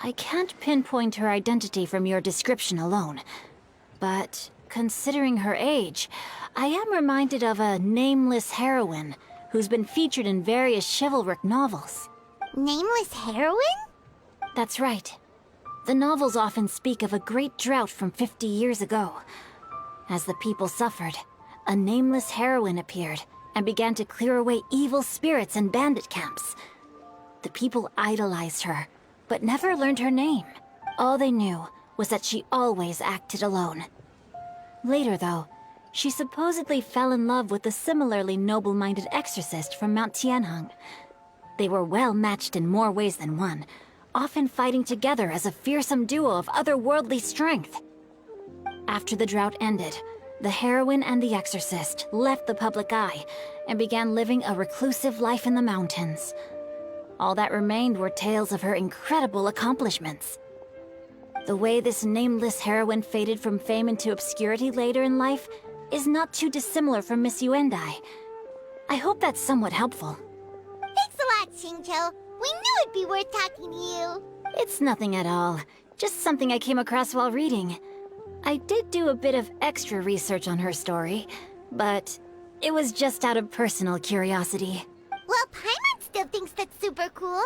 I can't pinpoint her identity from your description alone. But considering her age, I am reminded of a nameless heroine who's been featured in various chivalric novels. Nameless heroine? That's right. The novels often speak of a great drought from 50 years ago. As the people suffered, a nameless heroine appeared and began to clear away evil spirits and bandit camps. The people idolized her, but never learned her name. All they knew was that she always acted alone. Later, though, she supposedly fell in love with a similarly noble-minded exorcist from Mount Tianheng. They were well matched in more ways than one, often fighting together as a fearsome duo of otherworldly strength. After the drought ended, the heroine and the exorcist left the public eye and began living a reclusive life in the mountains. All that remained were tales of her incredible accomplishments. The way this nameless heroine faded from fame into obscurity later in life is not too dissimilar from Miss Yuendai. I hope that's somewhat helpful. Thanks a lot, Shincho. We knew it'd be worth talking to you. It's nothing at all. Just something I came across while reading. I did do a bit of extra research on her story, but it was just out of personal curiosity. Well, Paimon still thinks that's super cool.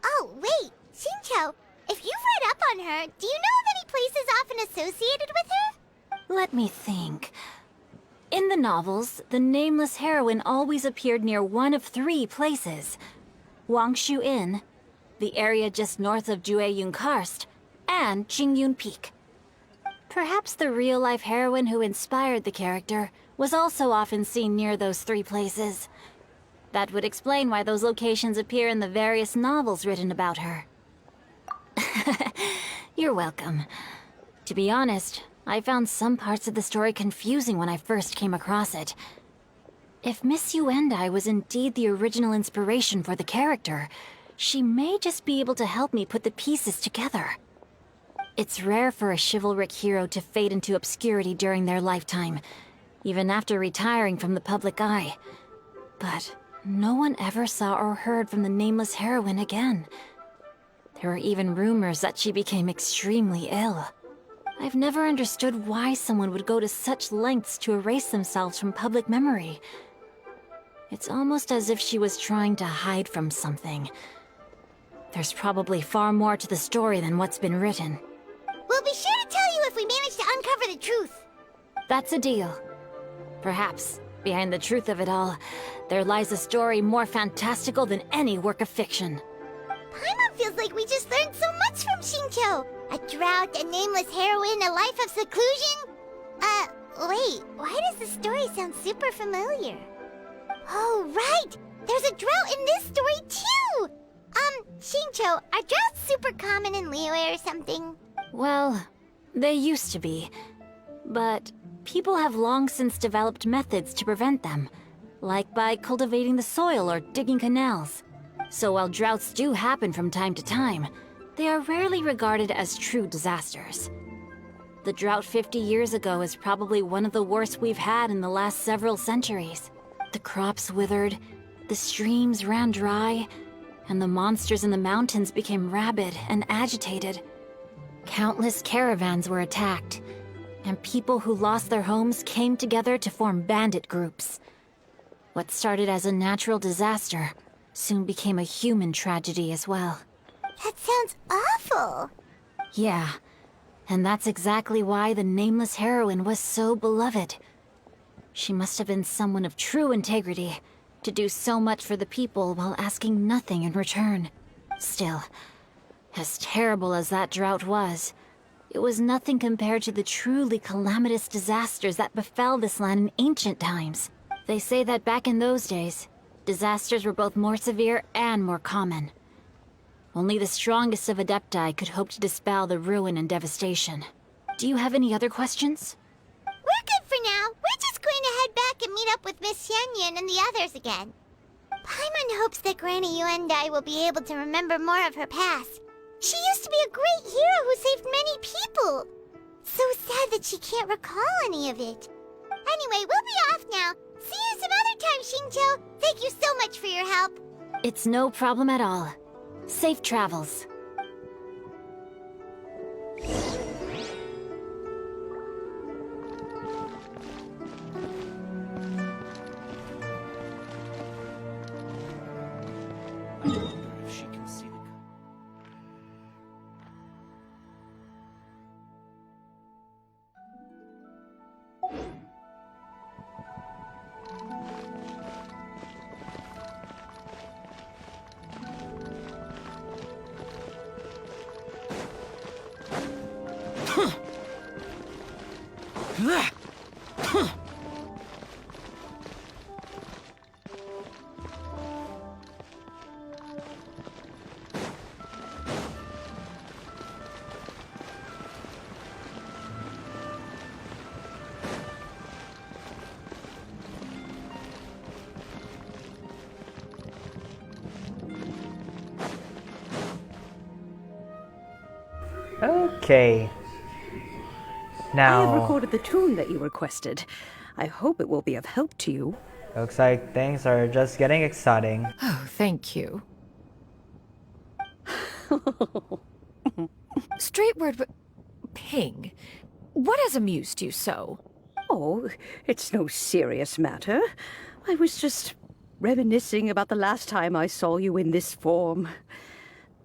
Oh, wait, Shincho, if you've read up on her, do you know of any places often associated with her? Let me think. In the novels, the nameless heroine always appeared near one of 3 places. Wangshu Inn, the area just north of Jueyun Karst, and Jingyun Peak. Perhaps the real-life heroine who inspired the character was also often seen near those 3 places. That would explain why those locations appear in the various novels written about her. You're welcome. To be honest, I found some parts of the story confusing when I first came across it. If Miss Yuendai was indeed the original inspiration for the character, she may just be able to help me put the pieces together. It's rare for a chivalric hero to fade into obscurity during their lifetime, even after retiring from the public eye. But no one ever saw or heard from the nameless heroine again. There were even rumors that she became extremely ill. I've never understood why someone would go to such lengths to erase themselves from public memory. It's almost as if she was trying to hide from something. There's probably far more to the story than what's been written. We'll be sure to tell you if we manage to uncover the truth. That's a deal. Perhaps, behind the truth of it all, there lies a story more fantastical than any work of fiction. Paimon feels like we just learned so much from Shincho. A drought, a nameless heroine, a life of seclusion. Wait, why does the story sound super familiar? Oh, right! There's a drought in this story, too! Shincho, are droughts super common in Liyue or something? Well, they used to be. But people have long since developed methods to prevent them, like by cultivating the soil or digging canals. So while droughts do happen from time to time, they are rarely regarded as true disasters. The drought 50 years ago is probably one of the worst we've had in the last several centuries. The crops withered, the streams ran dry, and the monsters in the mountains became rabid and agitated. Countless caravans were attacked, and people who lost their homes came together to form bandit groups. What started as a natural disaster soon became a human tragedy as well. That sounds awful. Yeah, and that's exactly why the nameless heroine was so beloved. She must have been someone of true integrity, to do so much for the people while asking nothing in return. Still, as terrible as that drought was, it was nothing compared to the truly calamitous disasters that befell this land in ancient times. They say that back in those days, disasters were both more severe and more common. Only the strongest of Adepti could hope to dispel the ruin and devastation. Do you have any other questions? We're good for now. We're just going to head back and meet up with Miss Xianyun and the others again. Paimon hopes that Granny Yuendai will be able to remember more of her past. She used to be a great hero who saved many people. So sad that she can't recall any of it. Anyway, we'll be off now. See you some other time, Xingqiu. Thank you so much for your help. It's no problem at all. Safe travels. She can see the... Okay. I Now, have recorded the tune that you requested. I hope it will be of help to you. looks like things are just getting exciting. Oh, thank you. Straight word, Ping. What has amused you so? Oh, it's no serious matter. I was just reminiscing about the last time I saw you in this form.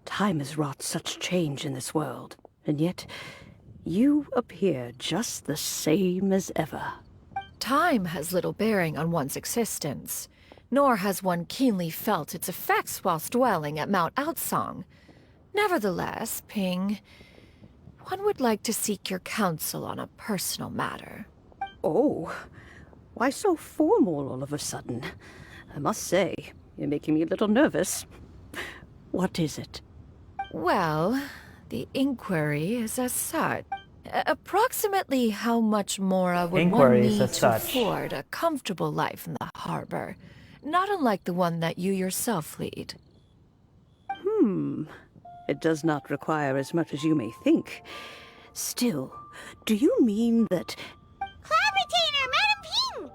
Time has wrought such change in this world, and yet you appear just the same as ever. Time has little bearing on one's existence, nor has one keenly felt its effects whilst dwelling at Mount Outsong. Nevertheless, Ping, one would like to seek your counsel on a personal matter. Oh, why so formal all of a sudden? I must say, you're making me a little nervous. What is it? Well, the inquiry is as such. Approximately how much Mora would one need to afford a comfortable life in the harbor, not unlike the one that you yourself lead. It does not require as much as you may think. Still, do you mean that... Cloud Retainer, Madam Ping!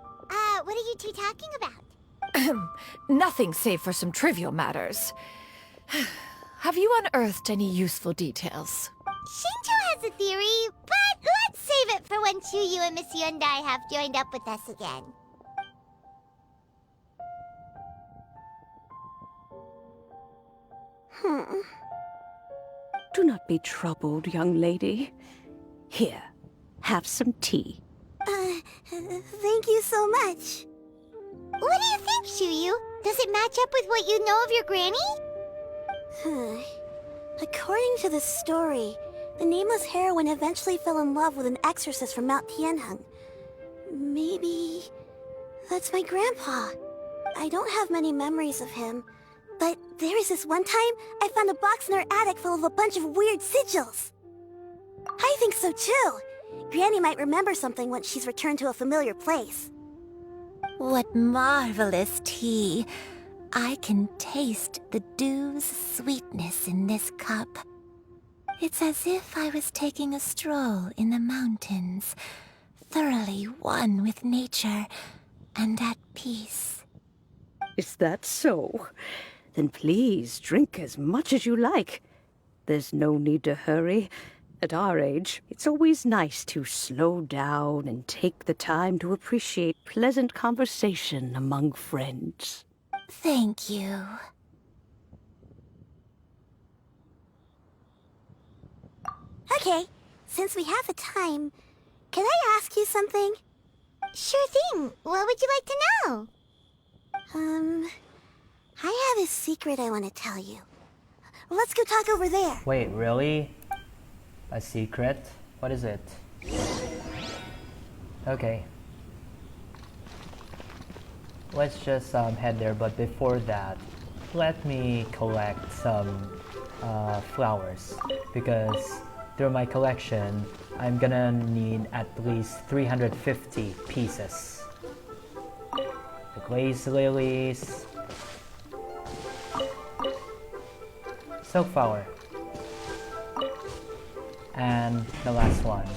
What are you two talking about? Nothing save for some trivial matters. Have you unearthed any useful details? Xingqiu has a theory, but let's save it for when Chuyu and Miss Yuendai have joined up with us again. Do not be troubled, young lady. Here, have some tea. Thank you so much. What do you think, Chuyu? Does it match up with what you know of your granny? According to the story, the nameless heroine eventually fell in love with an exorcist from Mount Tianheng. Maybe that's my grandpa. I don't have many memories of him, but there was this one time I found a box in our attic full of a bunch of weird sigils. I think so too. Granny might remember something once she's returned to a familiar place. What marvelous tea. I can taste the dew's sweetness in this cup. It's as if I was taking a stroll in the mountains, thoroughly one with nature and at peace. Is that so? Then please drink as much as you like. There's no need to hurry. At our age, it's always nice to slow down and take the time to appreciate pleasant conversation among friends. Thank you. Okay, since we have the time, can I ask you something? Sure thing. What would you like to know? I have a secret I want to tell you. Let's go talk over there. Wait, really? A secret? What is it? Okay. Let's just head there, but before that, let me collect some flowers, because through my collection, I'm gonna need at least 350 pieces. The glazed lilies, silk flower, and the last one.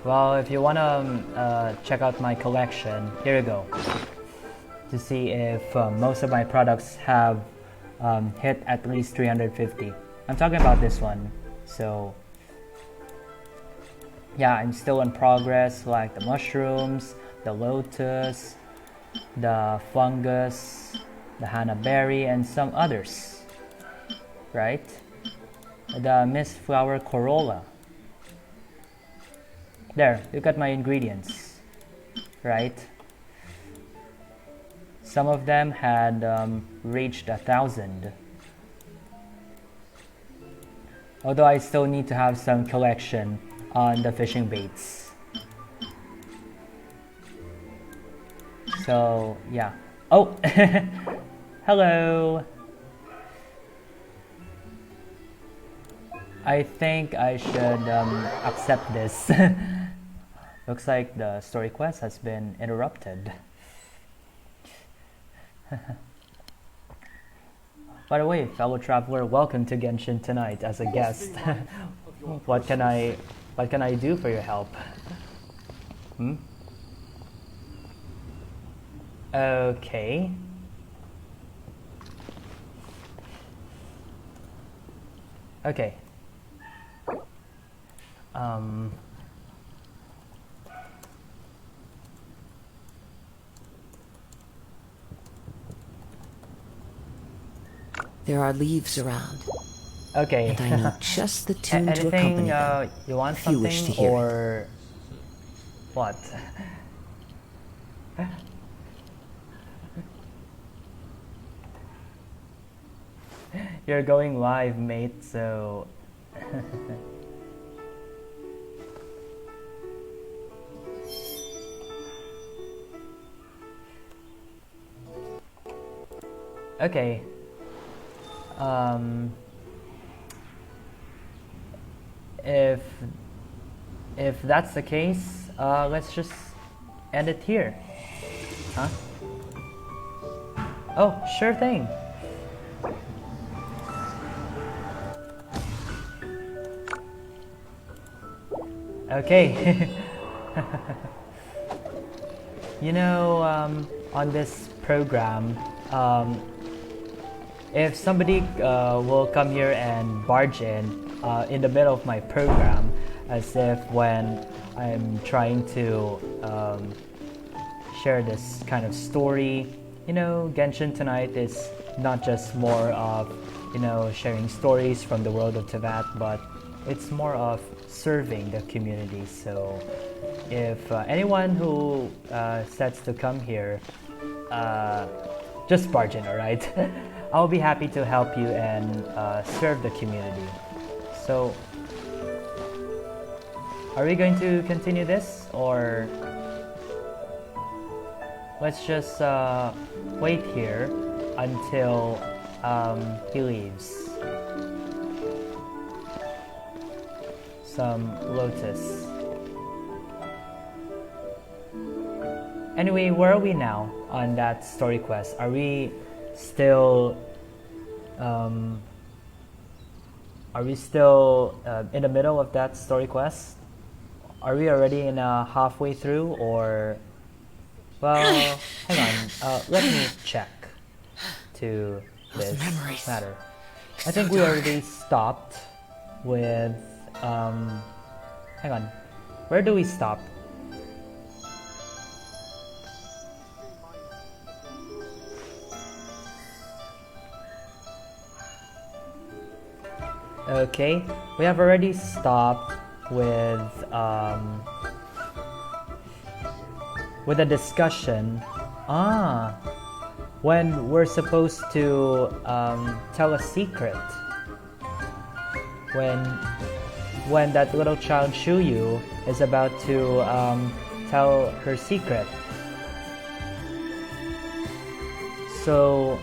Well, if you wanna check out my collection, here you go. To see if most of my products have hit at least 350. I'm talking about this one. So yeah, I'm still in progress, like the mushrooms, the lotus, the fungus, the hana berry, and some others, right? The mist flower corolla. There, look at my ingredients, right? Some of them had reached 1,000. Although I still need to have some collection on the fishing baits. So yeah. Oh! Hello! I think I should accept this. Looks like the story quest has been interrupted. By the way, fellow traveler, welcome to Genshin tonight as a guest. What can I do for your help? Hmm? Okay. Okay. There are leaves around. Okay. And I need just the tune to anything, accompany them. you want if you wish to something, hear or what? You're going live, mate, so... Okay. If that's the case, let's just end it here. Huh? Oh, sure thing. Okay. You know, on this program, if somebody will come here and barge in the middle of my program, as if when I'm trying to share this kind of story, you know, Genshin tonight is not just more of, you know, sharing stories from the world of Teyvat, but it's more of serving the community. So if anyone who sets to come here, just barge in, alright? I'll be happy to help you and serve the community. So, are we going to continue this, or let's just wait here until he leaves? Some lotus. Anyway, where are we now on that story quest? Are we still in the middle of that story quest? Are we already in halfway through, or well, hang on, let me check to this matter. I think we already stopped with hang on, where do we stop? Okay, we have already stopped with a discussion. When we're supposed to tell a secret. When that little child Shuyu is about to tell her secret. So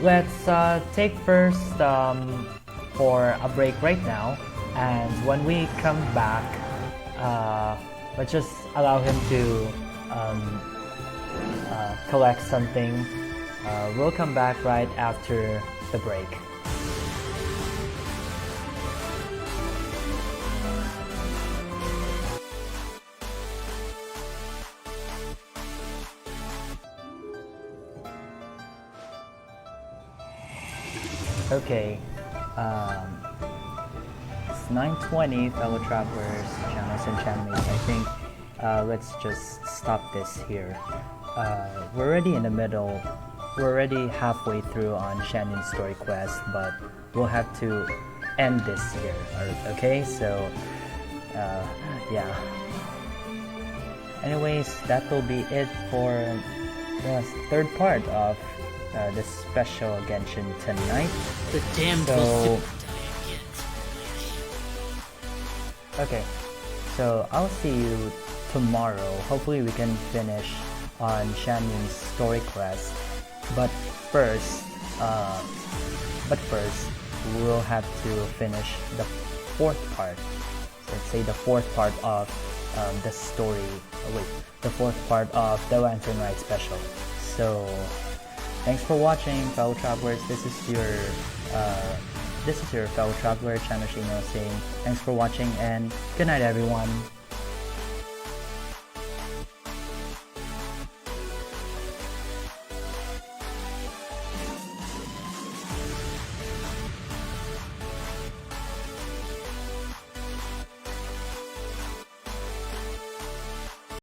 let's take first for a break right now, and when we come back, let's just allow him to collect something. We'll come back right after the break. Okay, it's 9:20, fellow travelers, channels and channels. I think let's just stop this here. We're already in the middle. We're already halfway through on Shannon's story quest, but we'll have to end this here. Okay, so yeah. Anyways, that will be it for the third part of the special Genshin tonight. The damned so, okay, so I'll see you tomorrow. Hopefully we can finish on Shannon's story quest. But first, we'll have to finish the fourth part. So let's say the fourth part of the story. The fourth part of the Lantern Rite special. So thanks for watching, fellow travelers. This is your fellow traveler, Chano Shino, saying thanks for watching and good night, everyone.